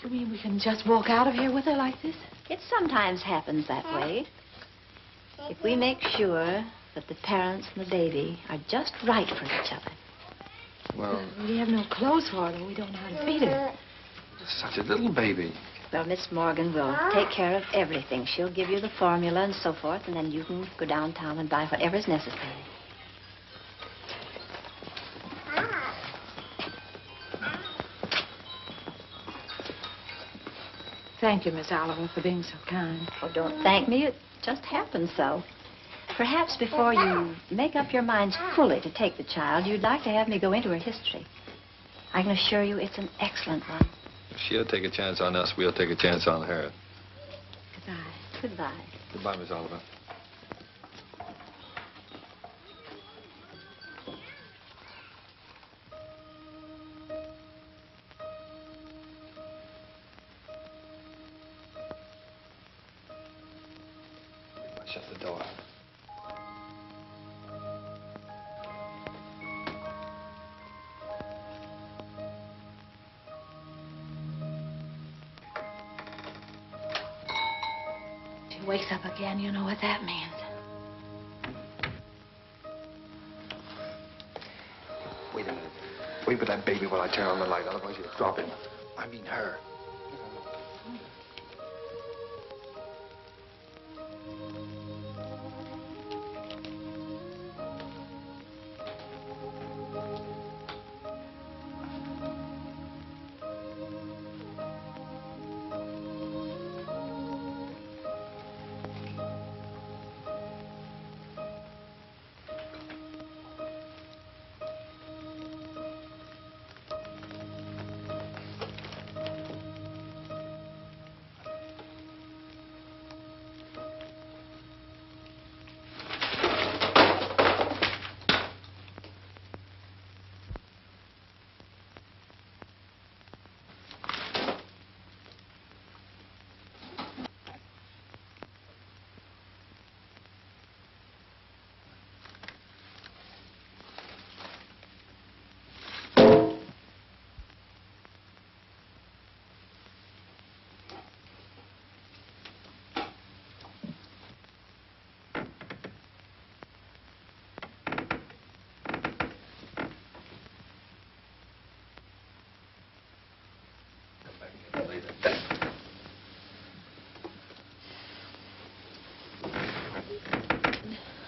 You mean we can just walk out of here with her like this? It sometimes happens that way. If we make sure that the parents and the baby are just right for each other. Well, We have no clothes for her, and we don't know how to feed her. such a little baby. Well, Miss Morgan will take care of everything. She'll give you the formula and so forth, and then you can go downtown and buy whatever's necessary. Thank you, Miss Oliver, for being so kind. Oh, don't thank me. It just happened so. Perhaps before you make up your minds fully to take the child, you'd like to have me go into her history. I can assure you it's an excellent one. If she'll take a chance on us, we'll take a chance on her. Goodbye. Goodbye. Goodbye, Miss Oliver. Shut the door. She wakes up again, you know what that means. Wait a minute. Wait with that baby while I turn on the light, otherwise you'll drop him. I mean her.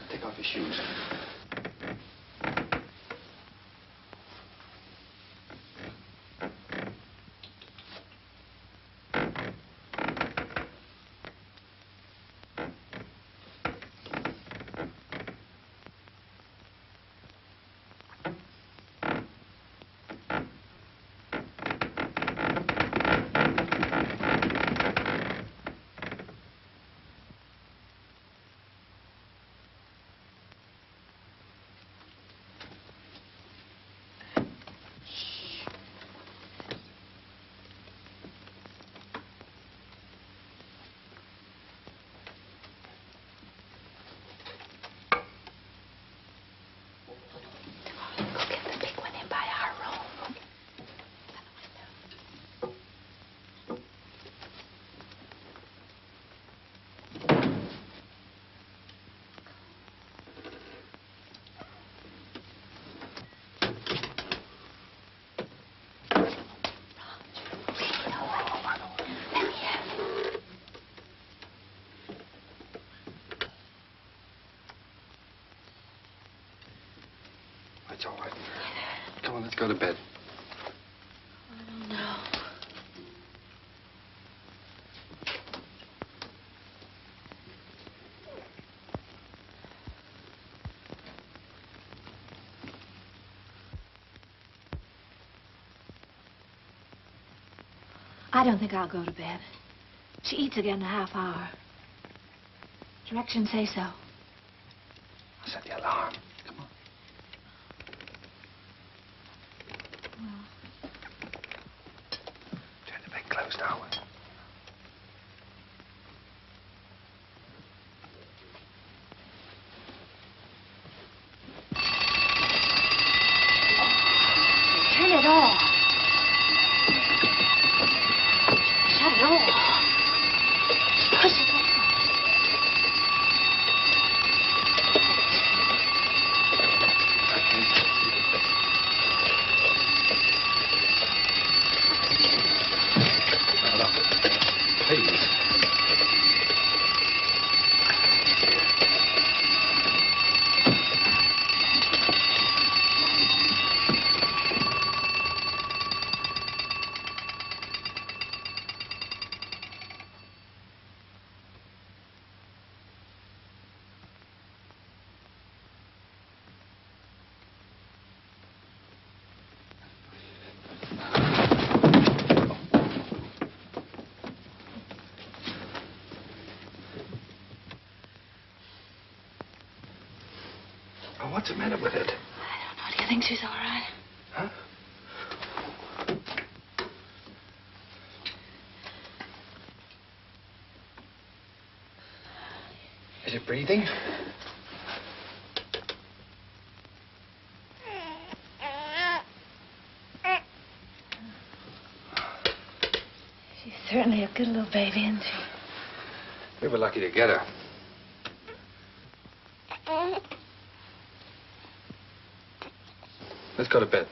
Take off your shoes. It's all right. Come on, let's go to bed. I don't know. I don't think I'll go to bed. She eats again in a half hour. Directions say so. I'll set the alarm. Come on. Turn the bed closed, Howard. door. Shut it off. Push it off. Please. Oh, what's the matter with it? I don't know. Do you think she's all right? Huh? Is it breathing? She's certainly a good little baby, isn't she? We were lucky to get her. Let's go to bed.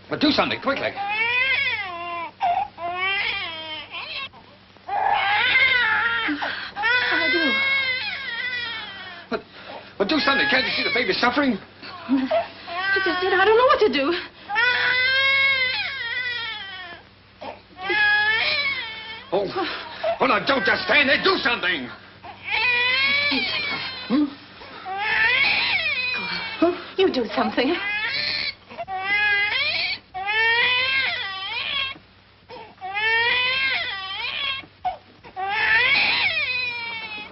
But do something, quickly. I do. But do something. Can't you see the baby's suffering? I just said I don't know what to do. Oh, now, don't just stand there. Do something. Hmm? Go on. You do something.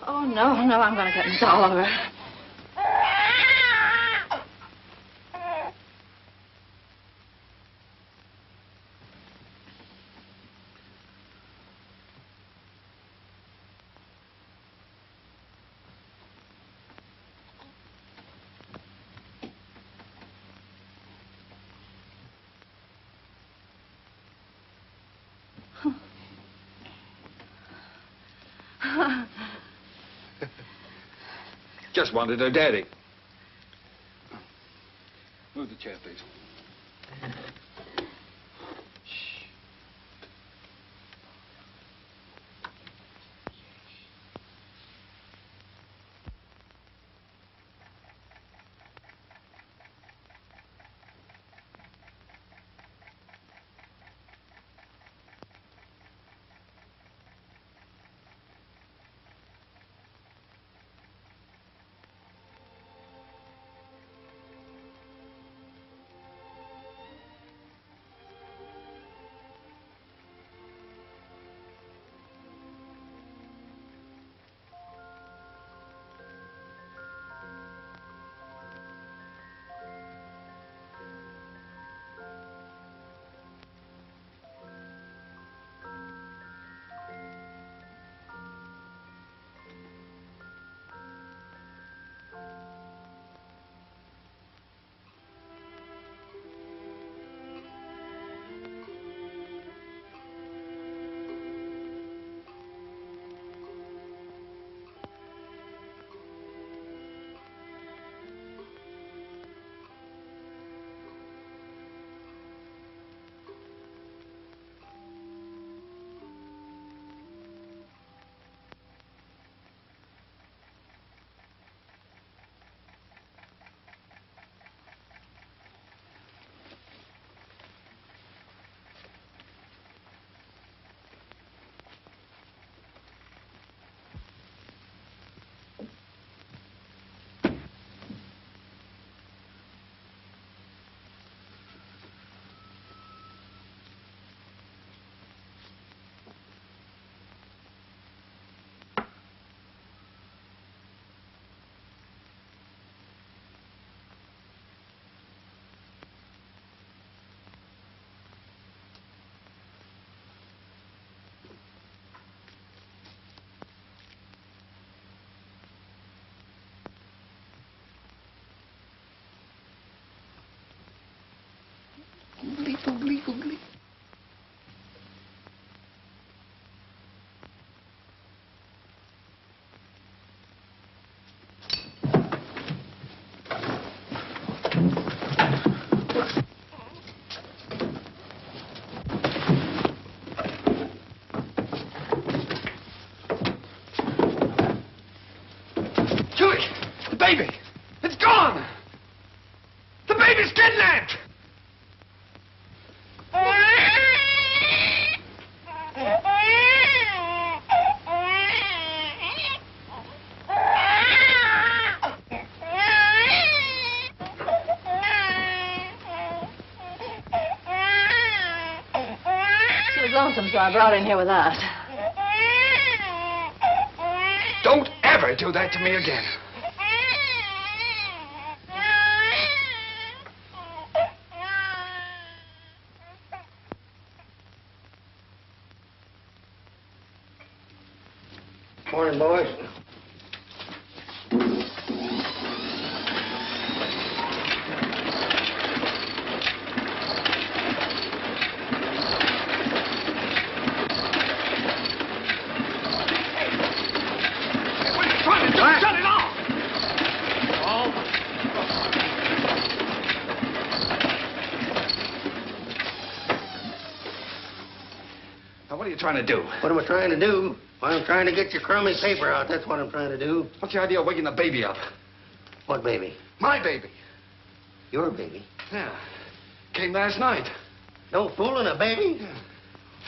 Oh, no, I'm going to get Miss Oliver. Just wanted her daddy. Move the chair, please. Oogly, oogly. Julie, the baby! It's gone! The baby's kidnapped! She was lonesome, so I brought her in here with us. Don't ever do that to me again. Morning, boys. What are you trying to do? Shut it off! Now, what are you trying to do? What am I trying to do? Well, I'm trying to get your crummy paper out. That's what I'm trying to do. What's your idea of waking the baby up? What baby? My baby. Your baby? Yeah. Came last night. No fooling a baby?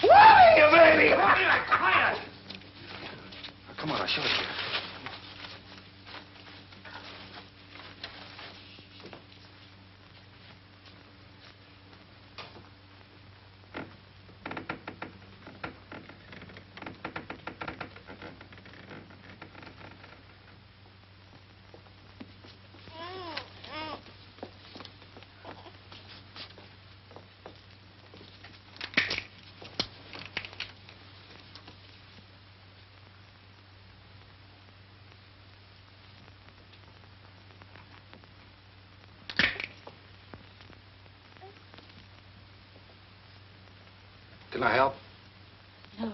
Why, you baby? Quiet! Now, come on, I'll show it to you. Can I help? No.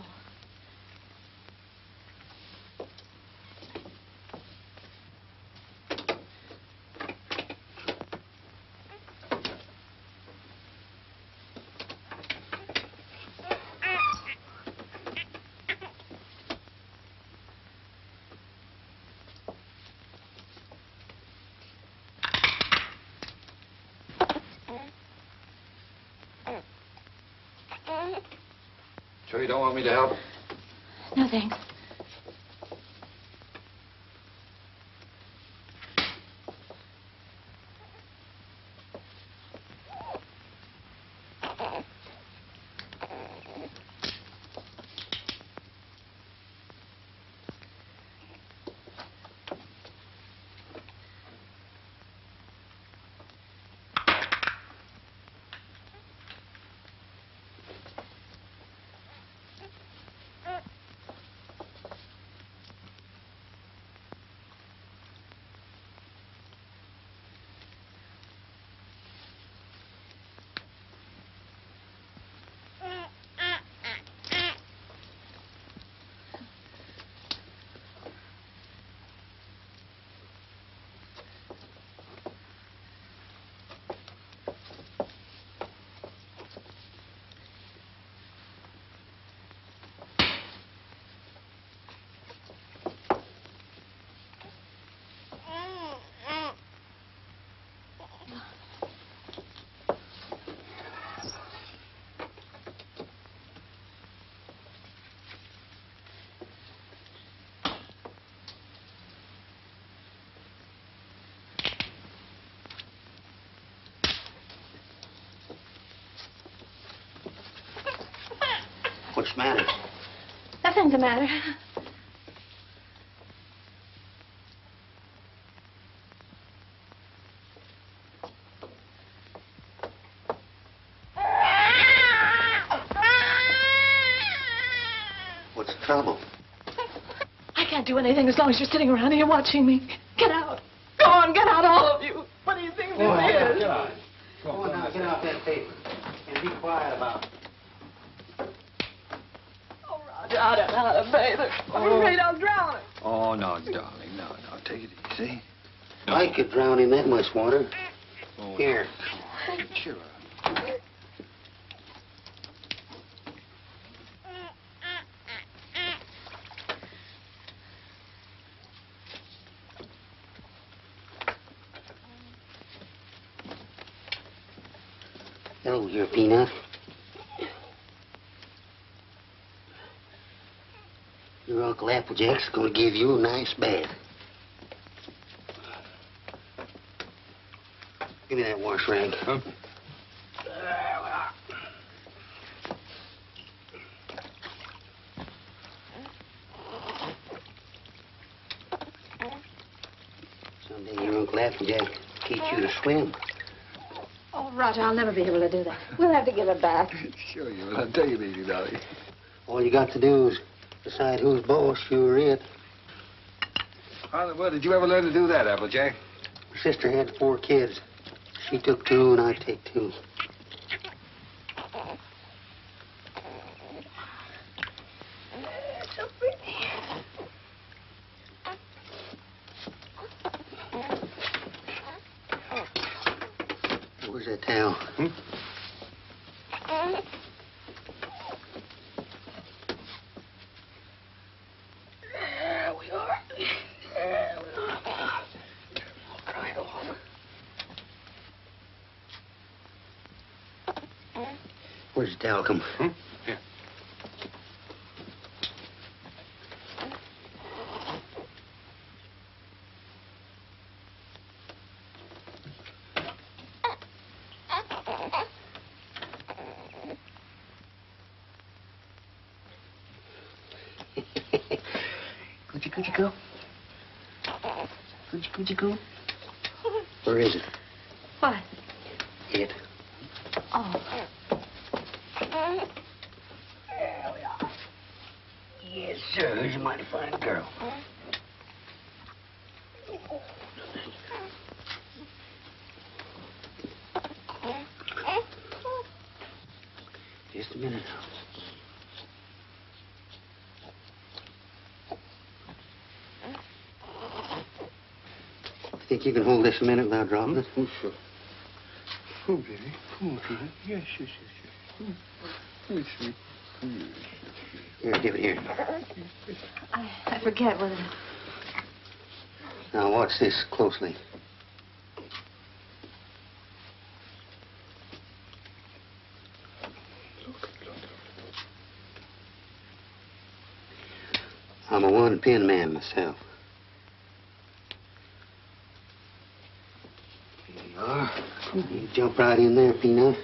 Sure you don't want me to help? No, thanks. What's the matter? Nothing's the matter. What's the trouble? I can't do anything as long as you're sitting around here watching me. Get out. Go on, get out, all of you. What do you think this is? Get out. Go on now, get out that paper. Get Be quiet about it. Oh, Roger, I don't know how to bathe her. I'm afraid I'll drown her. Oh, no, darling. No. Take it easy. No. I could drown in that much water. Oh, Here. Cheer up. Hello, dear Peanut. Your Uncle Applejack's gonna give you a nice bath. Give me that wash rag. Huh? Someday your Uncle Applejack will teach you to swim. Oh, Roger, I'll never be able to do that. We'll have to give it back. Sure you will. I'll tell you, baby, darling. All you got to do is decide who's boss, you or it. Well, did you ever learn to do that, Applejack? My sister had 4 kids. She took 2, and I take 2. So pretty. Where's that towel? There we are. There we are. I'll dry it off. Where's the towel come? Here. Coochie coo. Coochie coo. Where is it? What? It. Oh. There we are. Yes, sir. Who's a mighty fine girl. Just a minute now. Think you can hold this a minute without dropping it? Oh, sure. Oh, baby. Come on, Peanut. Yes. Here, give it here. I forget what it... Now, watch this closely. I'm a one-pin man myself. Here you are. You jump right in there, Peanut.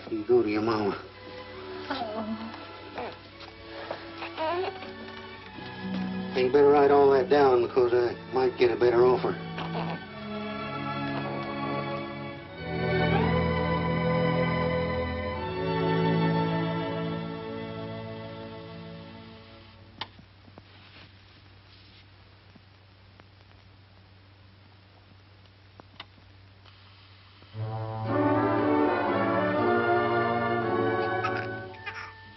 You go to your mama. You better write all that down because I might get a better offer.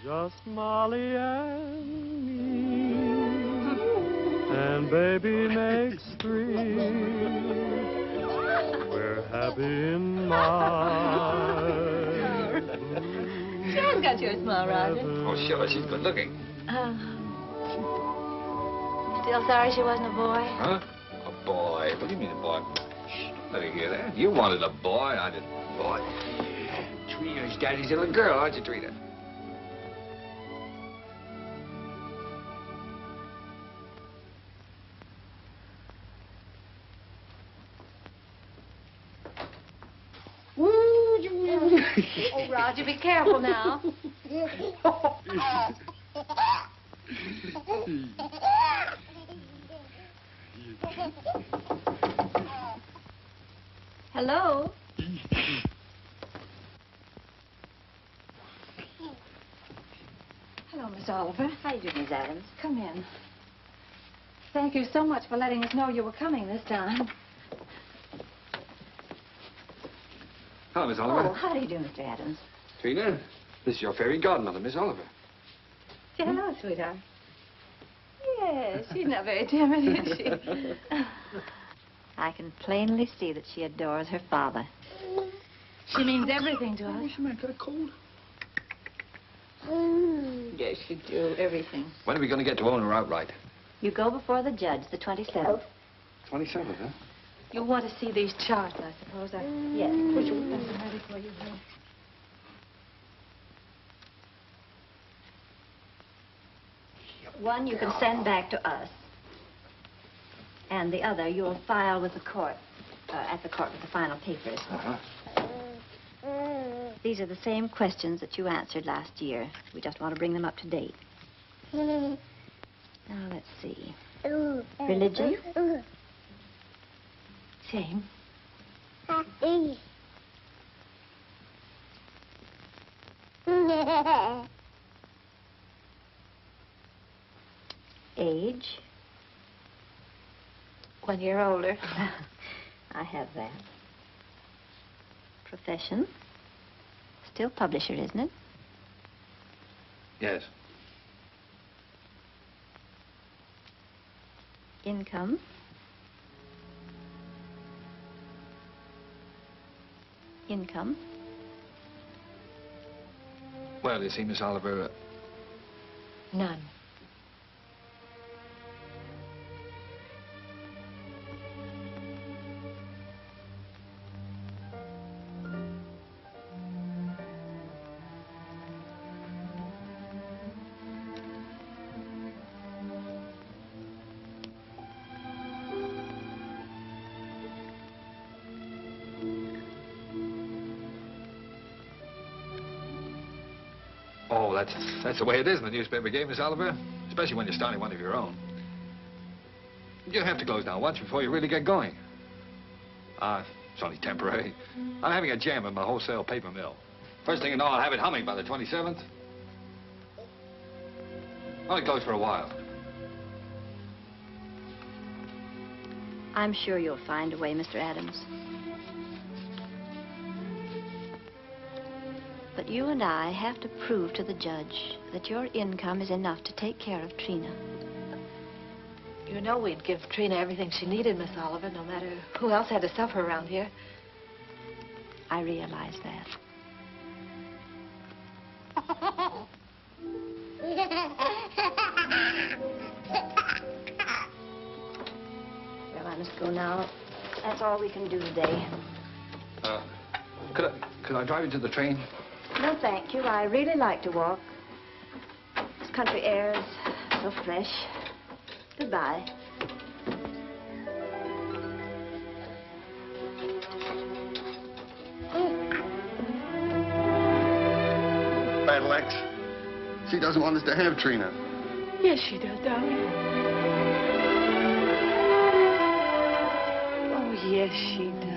Just Molly and me, and baby makes 3. We're happy in my She has got your smile, Roger. Oh, sure. She's good looking. Still sorry she wasn't a boy? Huh? A boy? What do you mean a boy? Shh, don't let her hear that. You wanted a boy. I didn't. Boy. Trina's daddy's little girl, aren't you, Trina? Oh, Roger, be careful now. Hello? Hello, Miss Oliver. How you doing, Miss Adams? Come in. Thank you so much for letting us know you were coming this time. Hello, Miss Oliver. Oh, how do you do, Mr. Adams? Trina, this is your fairy godmother, Miss Oliver. Say hello, sweetheart. Yes, she's not very timid, is she? I can plainly see that she adores her father. She means everything to us. What's the matter? Got a cold? Yes, she do. Everything. When are we going to get to own her outright? You go before the judge, the 27th. 27th, huh? You'll want to see these charts, I suppose. Yes. Would you get them ready for you, honey? One you can send back to us. And the other you'll file with the court, at the court with the final papers. Uh-huh. These are the same questions that you answered last year. We just want to bring them up to date. Now, let's see. Religion? Same. Age? 1 year older. I have that. Profession? Still publisher, isn't it? Yes. Income? Income? Well, you see, Miss Oliver, None. oh, that's the way it is in the newspaper game, Miss Oliver. Especially when you're starting one of your own. You have to close down once before you really get going. It's only temporary. I'm having a jam in my wholesale paper mill. First thing you know, I'll have it humming by the 27th. Only closed for a while. I'm sure you'll find a way, Mr. Adams. But you and I have to prove to the judge that your income is enough to take care of Trina. You know we'd give Trina everything she needed, Miss Oliver, no matter who else had to suffer around here. I realize that. Well, I must go now. That's all we can do today. Could I drive you to the train? No, thank you. I really like to walk. This country air is so fresh. Goodbye. Battle X. She doesn't want us to have Trina. Yes, she does, darling. Oh, yes, she does.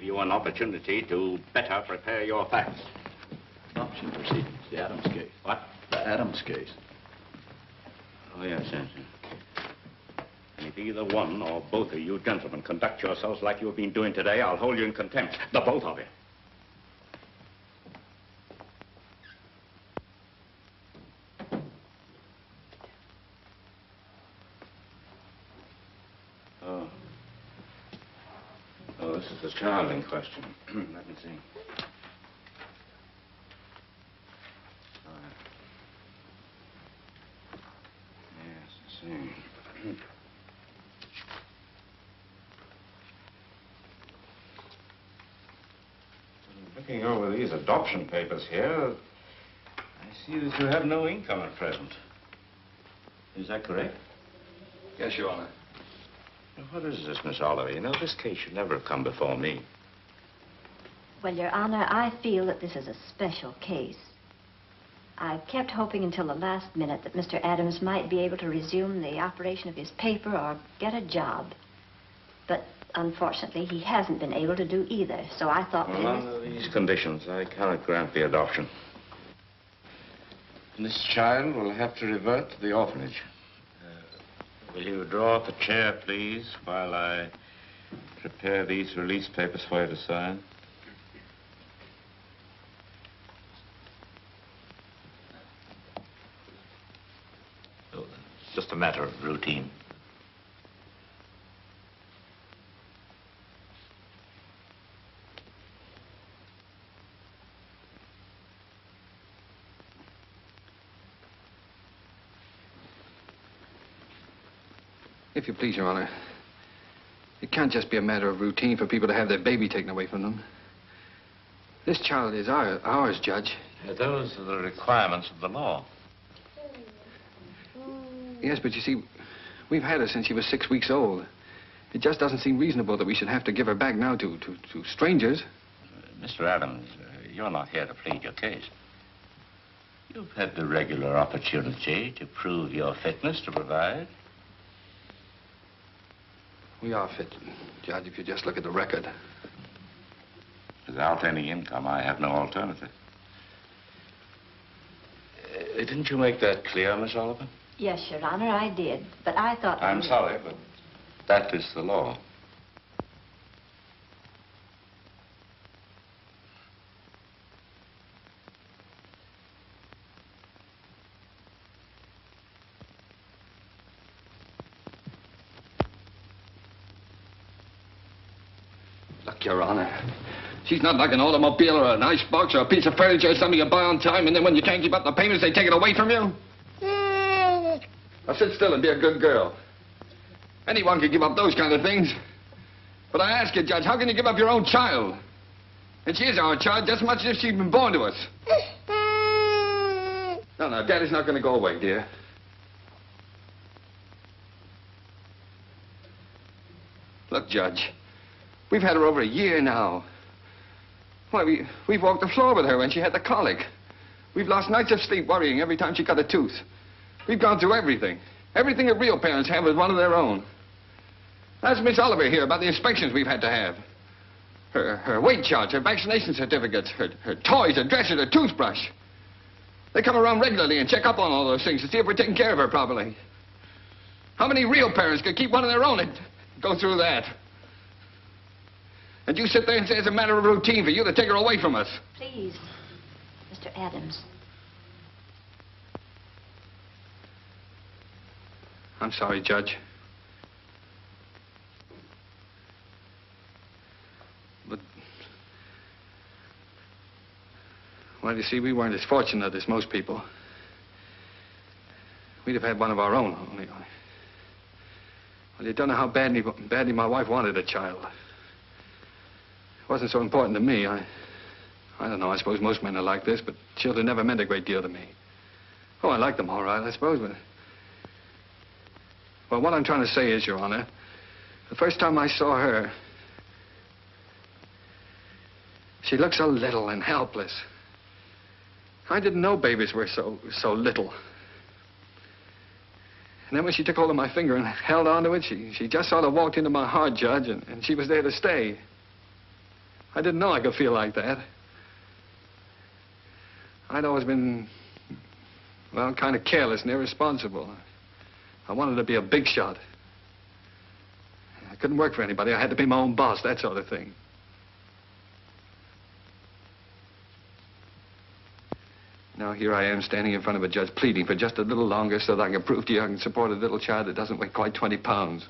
give you an opportunity to better prepare your facts. Adoption proceedings, the Adams case. What? The Adams case. Oh, yes, yes. And if either one or both of you gentlemen conduct yourselves like you've been doing today, I'll hold you in contempt. The both of you. Oh, this is the child in question. Let me see. Yes, I see. Looking over these adoption papers here, I see that you have no income at present. Is that correct? Yes, Your Honor. What is this, Miss Oliver? You know, this case should never have come before me. Well, Your Honor, I feel that this is a special case. I kept hoping until the last minute that Mr. Adams might be able to resume the operation of his paper or get a job. But unfortunately, he hasn't been able to do either, so I thought... Well, under these conditions, I cannot grant the adoption. This child will have to revert to the orphanage. Will you draw up a chair, please, while I prepare these release papers for you to sign? Oh, it's just a matter of routine. If you please, Your Honor, it can't just be a matter of routine for people to have their baby taken away from them. This child is ours, Judge. Those are the requirements of the law. Yes, but you see, we've had her since she was 6 weeks old. It just doesn't seem reasonable that we should have to give her back now to strangers. Mr. Adams, you're not here to plead your case. You've had the regular opportunity to prove your fitness to provide. We are fit, Judge, if you just look at the record. Without any income, I have no alternative. Didn't you make that clear, Miss Oliver? Yes, Your Honor, I did. But I thought... I'm sorry, but that is the law. Look, Your Honor, she's not like an automobile or an icebox or a piece of furniture or something you buy on time, and then when you can't keep up the payments, they take it away from you. Now sit still and be a good girl. Anyone can give up those kind of things. But I ask you, Judge, how can you give up your own child? And she is our child just as much as if she'd been born to us. No, Daddy's not going to go away, dear. Look, Judge, we've had her over a year now. Why, we've walked the floor with her when she had the colic. We've lost nights of sleep worrying every time she cut a tooth. We've gone through everything. Everything that real parents have with one of their own. Ask Miss Oliver here about the inspections we've had to have. Her weight charts, her vaccination certificates, her toys, her dresser, her toothbrush. They come around regularly and check up on all those things to see if we're taking care of her properly. How many real parents could keep one of their own and go through that? And you sit there and say it's a matter of routine for you to take her away from us. Please, Mr. Adams. I'm sorry, Judge. But, well, you see, we weren't as fortunate as most people. We'd have had one of our own, only. Well, you don't know how badly my wife wanted a child. It wasn't so important to me. I don't know, I suppose most men are like this, but children never meant a great deal to me. Oh, I liked them all right, I suppose, but... Well, what I'm trying to say is, Your Honor, the first time I saw her, she looked so little and helpless. I didn't know babies were so little. And then when she took hold of my finger and held onto it, she just sort of walked into my heart, Judge, and she was there to stay. I didn't know I could feel like that. I'd always been, well, kind of careless and irresponsible. I wanted to be a big shot. I couldn't work for anybody. I had to be my own boss, that sort of thing. Now here I am standing in front of a judge pleading for just a little longer so that I can prove to you I can support a little child that doesn't weigh quite 20 pounds.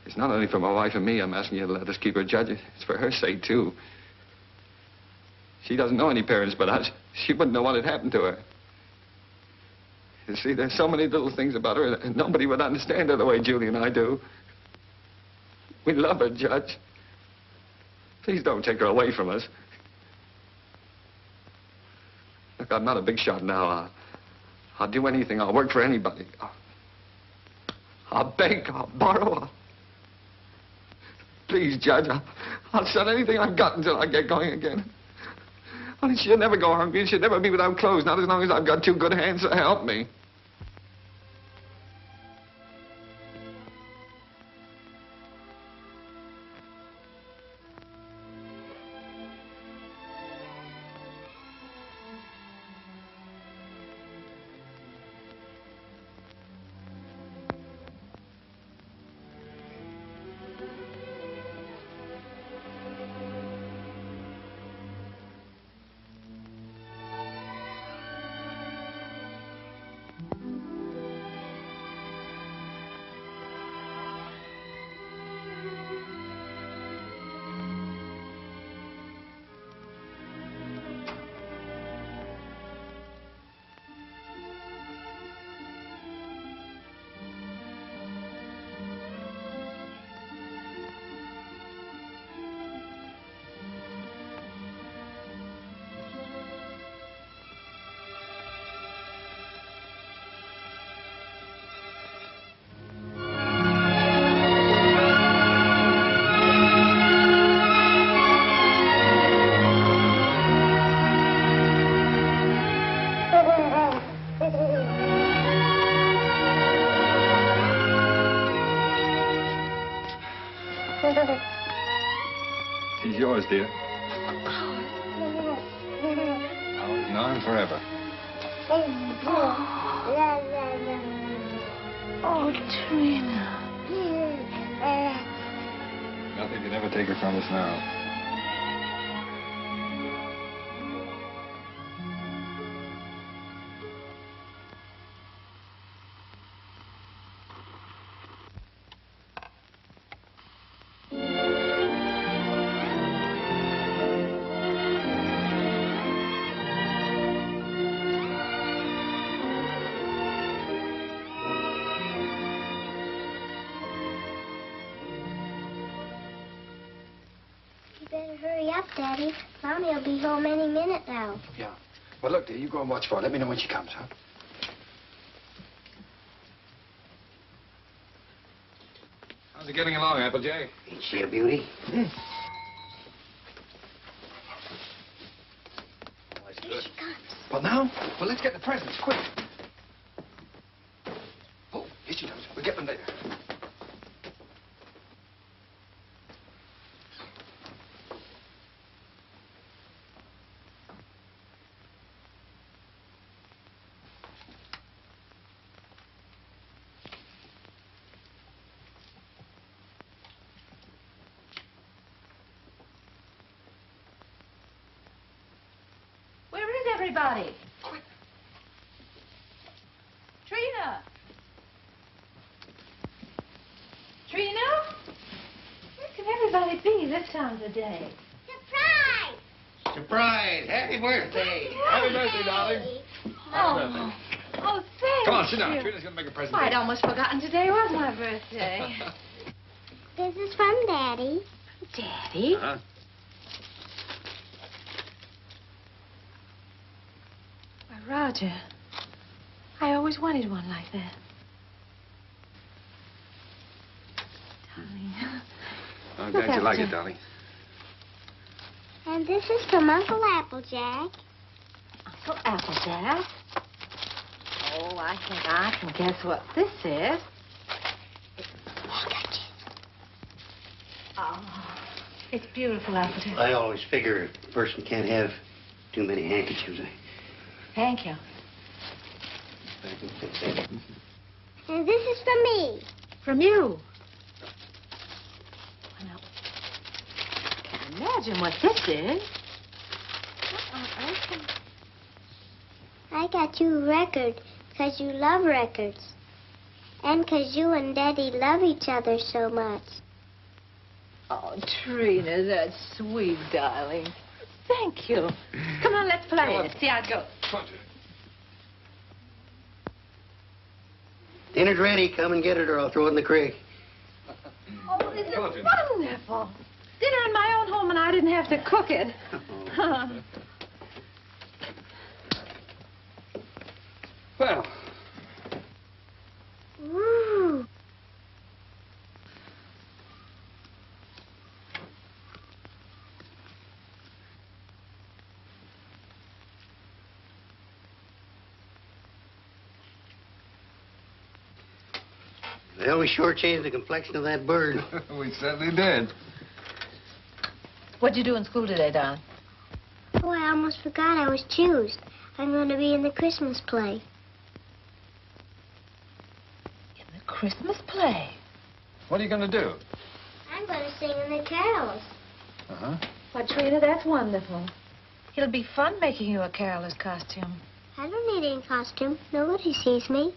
It's not only for my wife and me I'm asking you to let us keep her judge. It's for her sake, too. She doesn't know any parents but us. She wouldn't know what had happened to her. You see, there's so many little things about her that nobody would understand her the way Julie and I do. We love her, Judge. Please don't take her away from us. Look, I'm not a big shot now. I'll do anything. I'll work for anybody. I'll beg. I'll borrow. Please, Judge, I'll sell anything I've got until I get going again. Only she'll never go hungry and she'll never be without clothes, not as long as I've got two good hands to help me. He's yours, dear. Ours now and forever. Oh, Trina. Nothing can ever take her from us now. Daddy, Mommy will be home any minute now. Yeah. Well, look, dear, you go and watch for her. Let me know when she comes, huh? How's it getting along, Applejack? Ain't she a beauty? Hmm. Here she comes. Well, now? Well, let's get the presents, quick. Oh, here she comes. We'll get them later. Everybody. Quick. Trina. Trina? Where can everybody be this time of day? Surprise! Surprise! Happy birthday! Happy birthday, darling. Oh, oh, thank Come on, sit down. you. Trina's going to make a present. Why, I'd almost forgotten today was my birthday. This is from Daddy. Daddy? Uh-huh. Roger, I always wanted one like that. Darling. I'm glad you like it, darling. And this is from Uncle Applejack. Uncle Applejack? Oh, I think I can guess what this is. Oh, it's beautiful, Alfred. I always figure a person can't have too many handkerchiefs. Thank you. And this is for me. From you. Now, I can't imagine what this is. I got you a record because you love records. And because you and Daddy love each other so much. Oh, Trina, that's sweet, darling. Thank you. Come on, let's play. Let's see how it goes. Dinner's ready. Come and get it or I'll throw it in the creek. Oh, this is wonderful. Dinner in my own home and I didn't have to cook it. Well. Woo. Well, we sure changed the complexion of that bird. We certainly did. What'd you do in school today, Don? Oh, I almost forgot I was choosed. I'm going to be in the Christmas play. In the Christmas play? What are you going to do? I'm going to sing in the carols. Uh-huh. Why, Trina, that's wonderful. It'll be fun making you a caroler's costume. I don't need any costume. Nobody sees me.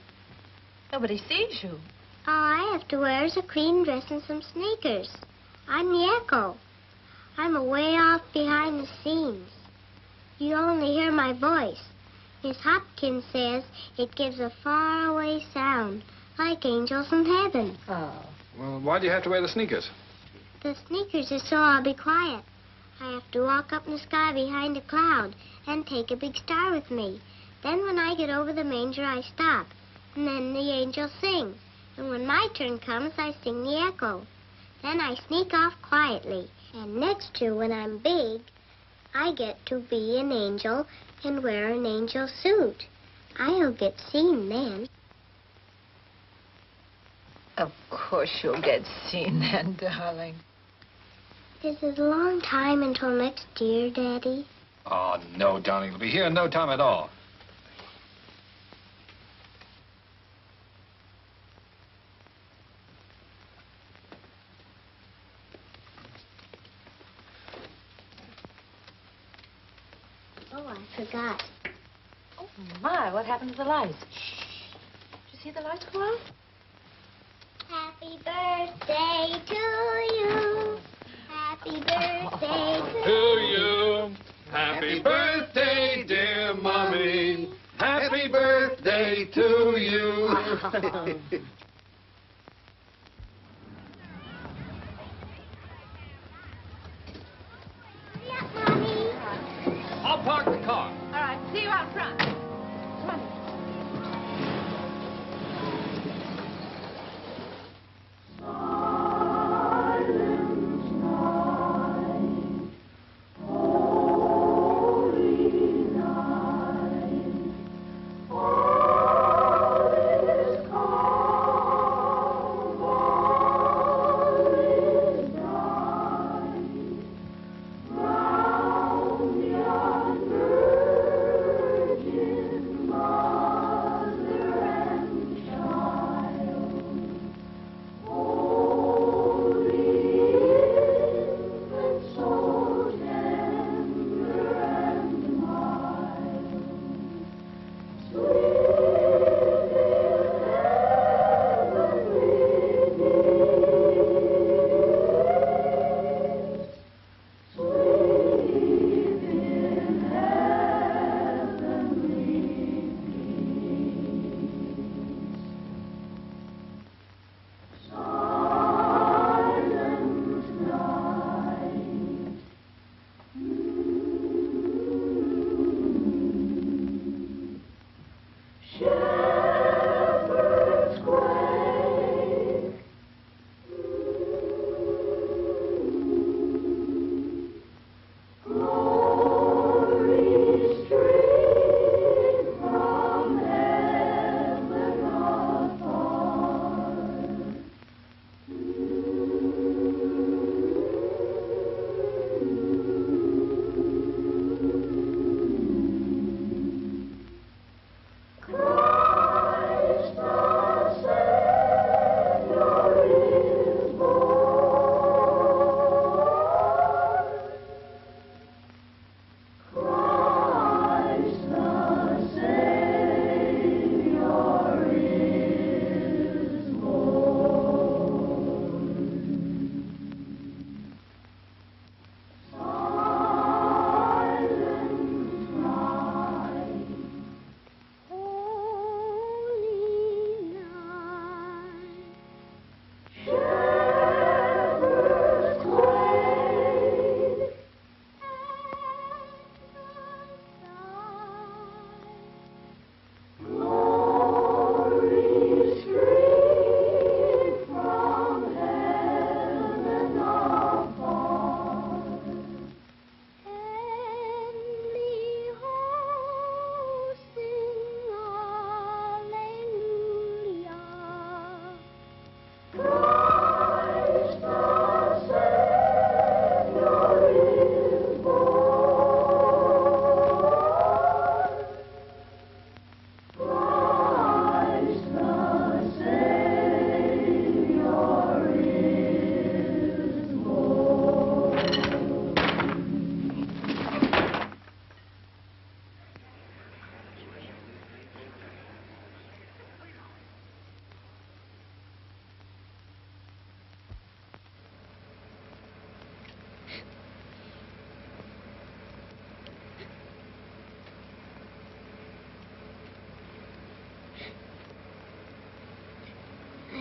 Nobody sees you. All I have to wear is a clean dress and some sneakers. I'm the echo. I'm away off behind the scenes. You only hear my voice. Miss Hopkins says it gives a faraway sound, like angels in heaven. Oh. Well, why do you have to wear the sneakers? The sneakers is so I'll be quiet. I have to walk up in the sky behind a cloud and take a big star with me. Then when I get over the manger, I stop. And then the angels sing. And when my turn comes, I sing the echo. Then I sneak off quietly. And next year, when I'm big, I get to be an angel and wear an angel suit. I'll get seen then. Of course you'll get seen then, darling. Is it a long time until next year, Daddy? Oh, no, darling. It'll be here in no time at all. Oh, I forgot. Oh, my, what happened to the lights? Did you see the lights go out? Happy birthday to you. Happy birthday To you. Happy birthday, dear Mommy. Happy birthday to you. I'll park the car. All right, see you out front. Come on.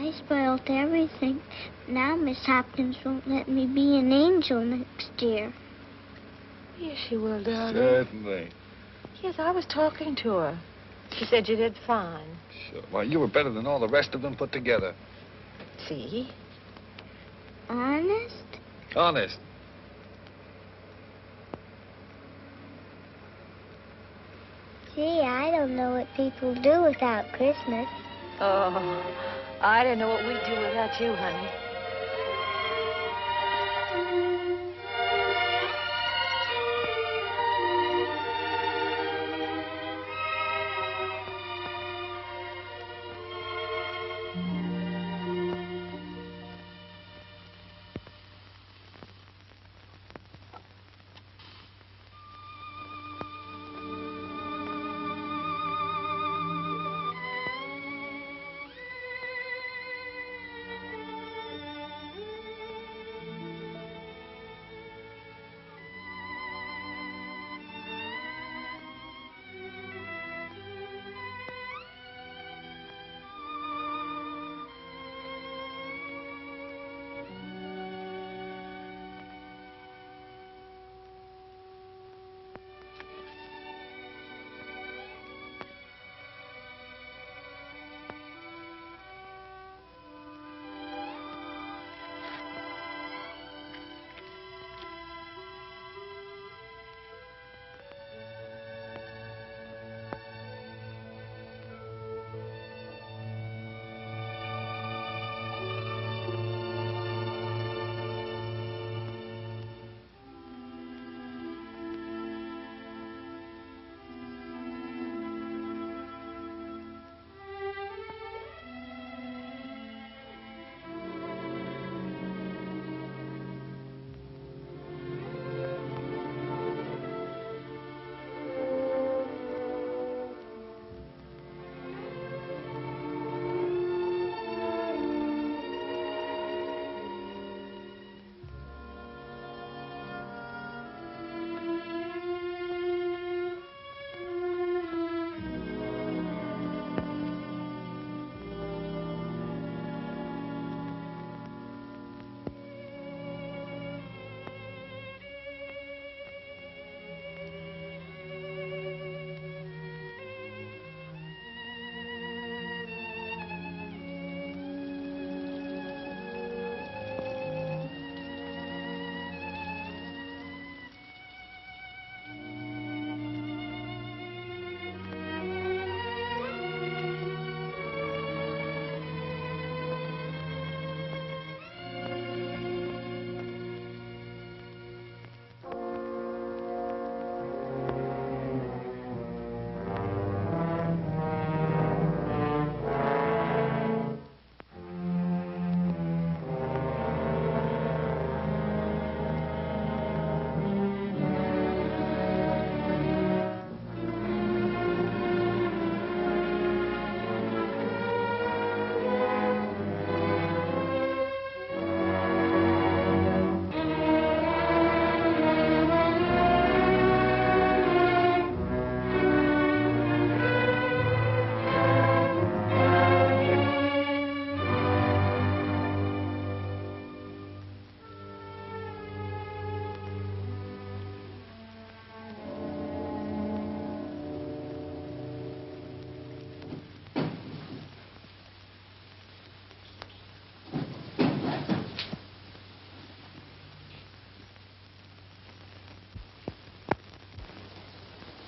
I spoiled everything. Now Miss Hopkins won't let me be an angel next year. Yes, she will, darling. Certainly. Yes, I was talking to her. She said you did fine. Sure. Why, you were better than all the rest of them put together. See? Honest? Honest. Gee, I don't know what people do without Christmas. Oh, I didn't know what we'd do without you, honey.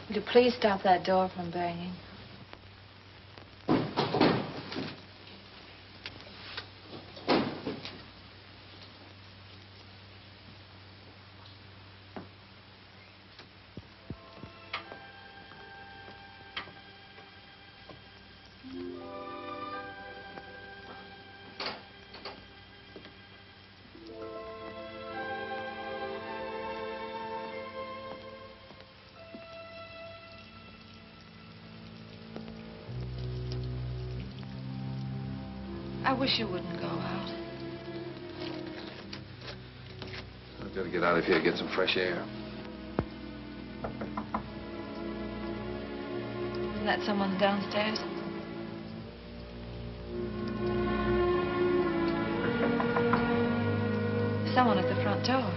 Would you please stop that door from banging? I wish you wouldn't go out. I've got to get out of here, get some fresh air. Isn't that someone downstairs? someone at the front door.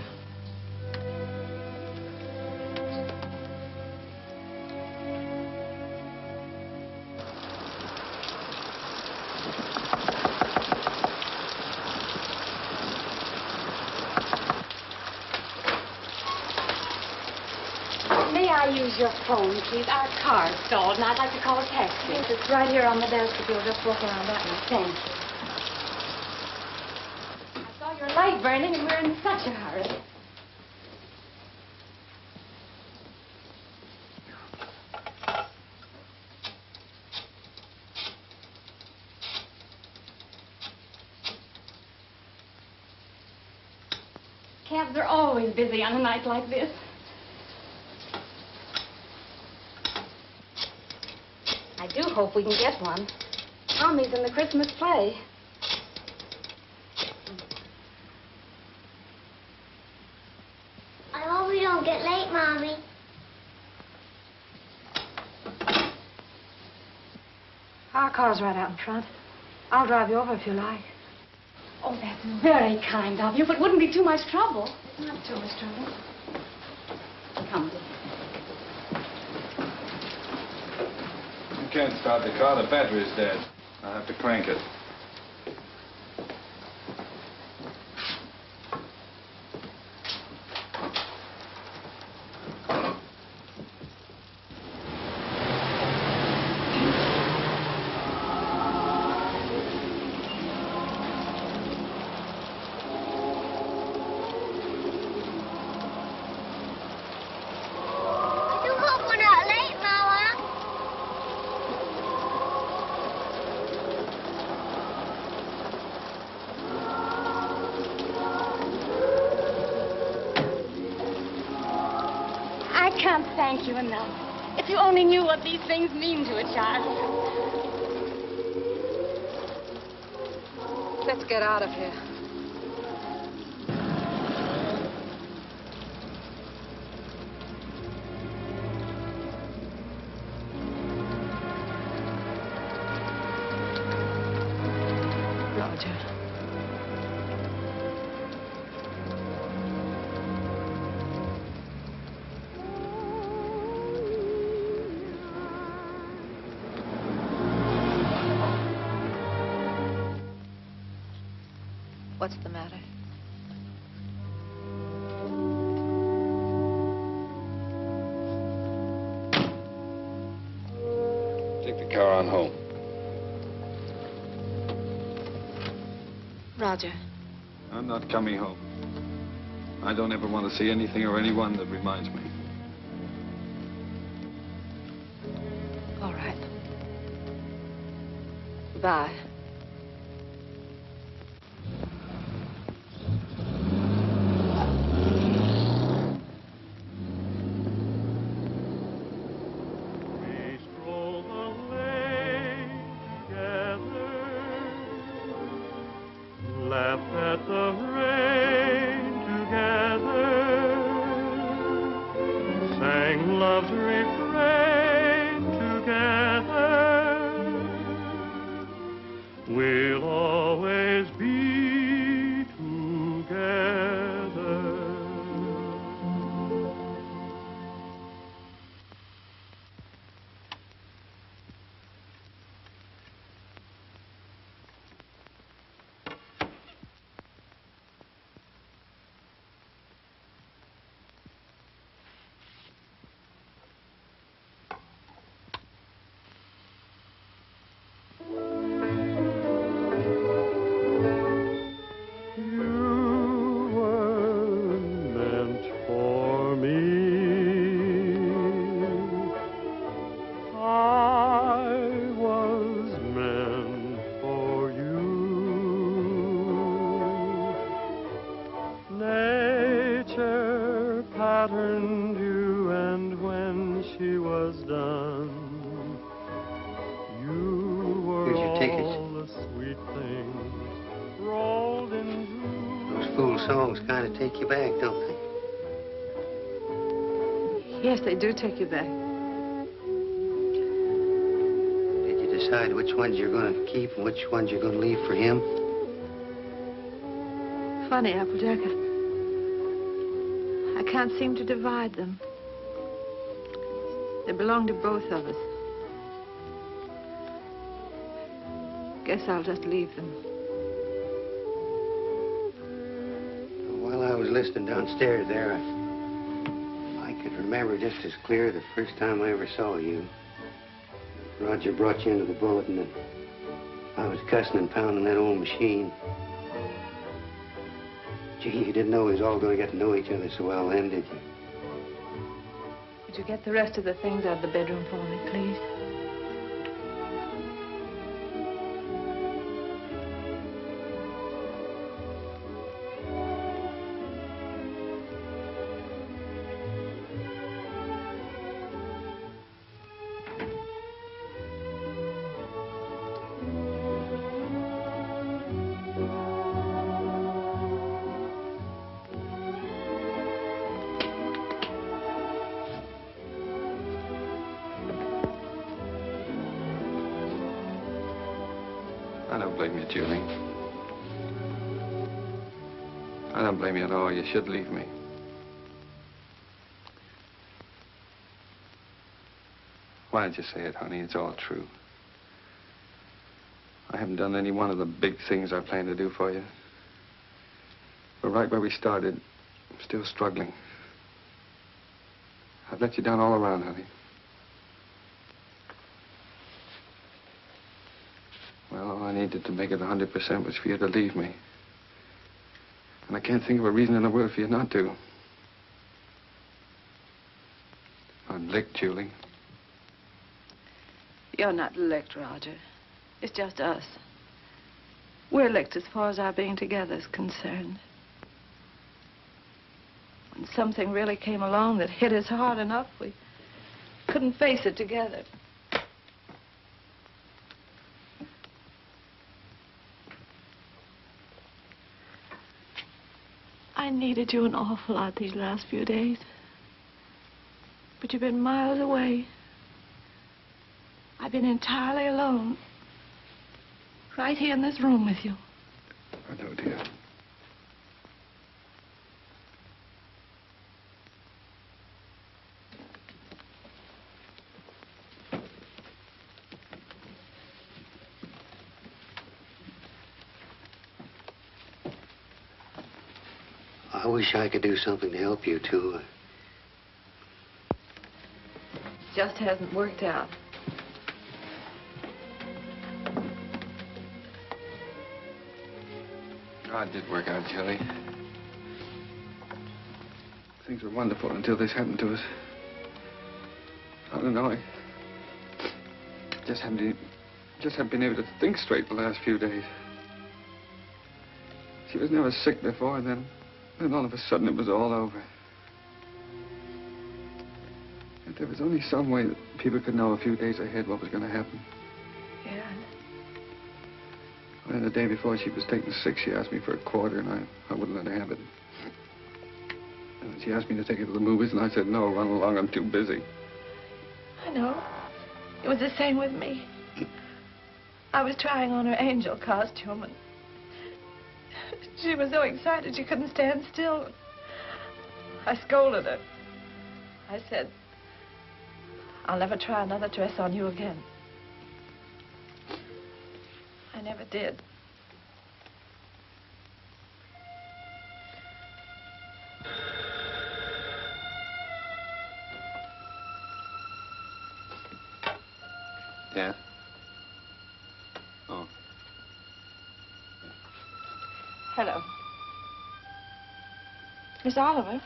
May I use your phone, please? Our car's stalled, and I'd like to call a taxi. Yes, it's right here on the desk if you'll just walk around that way. Thank you. I saw your light burning, and we're in such a hurry. Cabs are always busy on a night like this. I do hope we can get one. Tommy's in the Christmas play. I hope we don't get late, Mommy. Our car's right out in front. I'll drive you over if you like. Oh, that's very kind of you, but wouldn't be too much trouble. Not too much trouble. Come, dear. You can't start the car. The battery's dead. I'll have to crank it. I do hope we're not late, Mama. I can't thank you enough. If you only knew what these things mean to a child. Let's get out of here. Roger. What's the matter? Take the car on home. Roger. I'm not coming home. I don't ever want to see anything or anyone that reminds me. All right. Goodbye. We stroll the lane together, laughed at the rain together, sang love's refrain together. We'll always be together. You were meant for me. I was meant for you. Nature patterned you, and when she was done, you were Here's your tickets. all the sweet things rolled into. Those fool songs kind of take you back, don't they? Yes, they do take you back. Did you decide which ones you're going to keep and which ones you're going to leave for him? Funny, Applejack. I can't seem to divide them. They belong to both of us. Guess I'll just leave them. While I was listening downstairs there, I could remember just as clear the first time I ever saw you. Roger brought you into the bulletin and I was cussing and pounding that old machine. Gee, you didn't know we was all going to get to know each other so well then, did you? Would you get the rest of the things out of the bedroom for me, please? I don't blame you, Julie. I don't blame you at all. You should leave me. Why did you say it, honey? It's all true. I haven't done any one of the big things I planned to do for you. But right where we started, I'm still struggling. I've let you down all around, honey. Well, all I needed to make it 100% was for you to leave me. And I can't think of a reason in the world for you not to. I'm licked, Julie. You're not licked, Roger. It's just us. We're licked as far as our being together is concerned. When something really came along that hit us hard enough, we couldn't face it together. I needed you an awful lot these last few days. But you've been miles away. I've been entirely alone. Right here in this room with you. I know, dear. I wish I could do something to help you, too. Just hasn't worked out. Oh, it did work out, Julie. Things were wonderful until this happened to us. I don't know. I just haven't been able to think straight the last few days. She was never sick before, and then all of a sudden it was all over. If there was only some way that people could know a few days ahead what was going to happen. Yeah. And the day before she was taken sick, she asked me for a quarter, and I wouldn't let her have it. And she asked me to take her to the movies, and I said, no, run along, I'm too busy. I know. It was the same with me. I was trying on her angel costume, and she was so excited she couldn't stand still. I scolded her. I said, I'll never try another dress on you again. I never did. Yeah? Oh. Hello. Miss Oliver?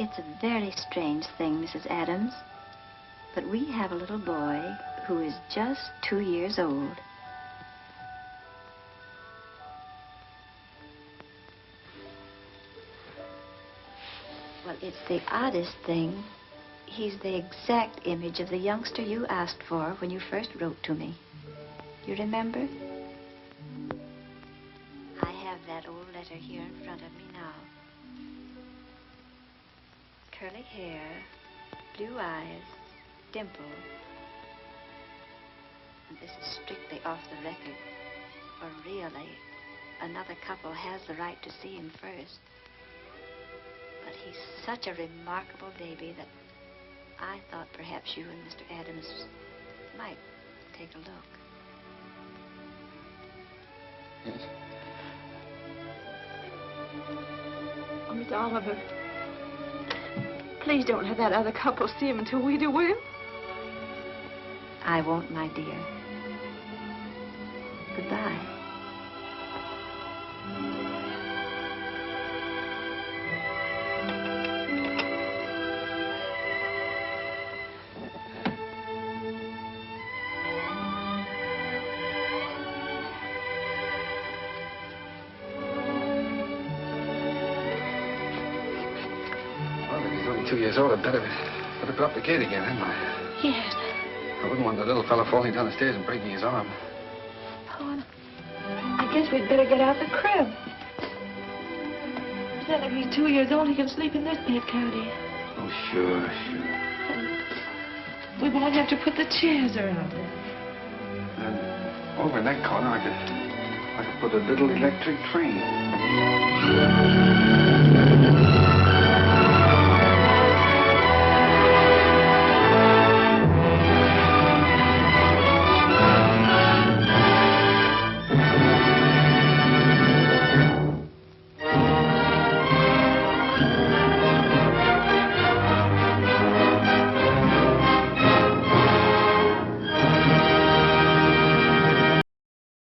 It's a very strange thing, Mrs. Adams, but we have a little boy who is just 2 years old. Well, it's the oddest thing. He's the exact image of the youngster you asked for when you first wrote to me. You remember? I have that old letter here in front of me now. Curly hair, blue eyes, dimple. And this is strictly off the record. For really, another couple has the right to see him first. But he's such a remarkable baby that I thought perhaps you and Mr. Adams might take a look. Yes. Oh, Miss Oliver, please don't have that other couple see him until we do, will you? I won't, my dear. Goodbye. Well, if he's only 2 years old, I'd better go up the gate again, hadn't I? Yes. I wouldn't want the little fellow falling down the stairs and breaking his arm. Oh, I guess we'd better get out the crib. Then if he's 2 years old, he can sleep in this bed, Cody. Oh, sure. We won't have to put the chairs around it. And over in that corner, I could put a little electric train.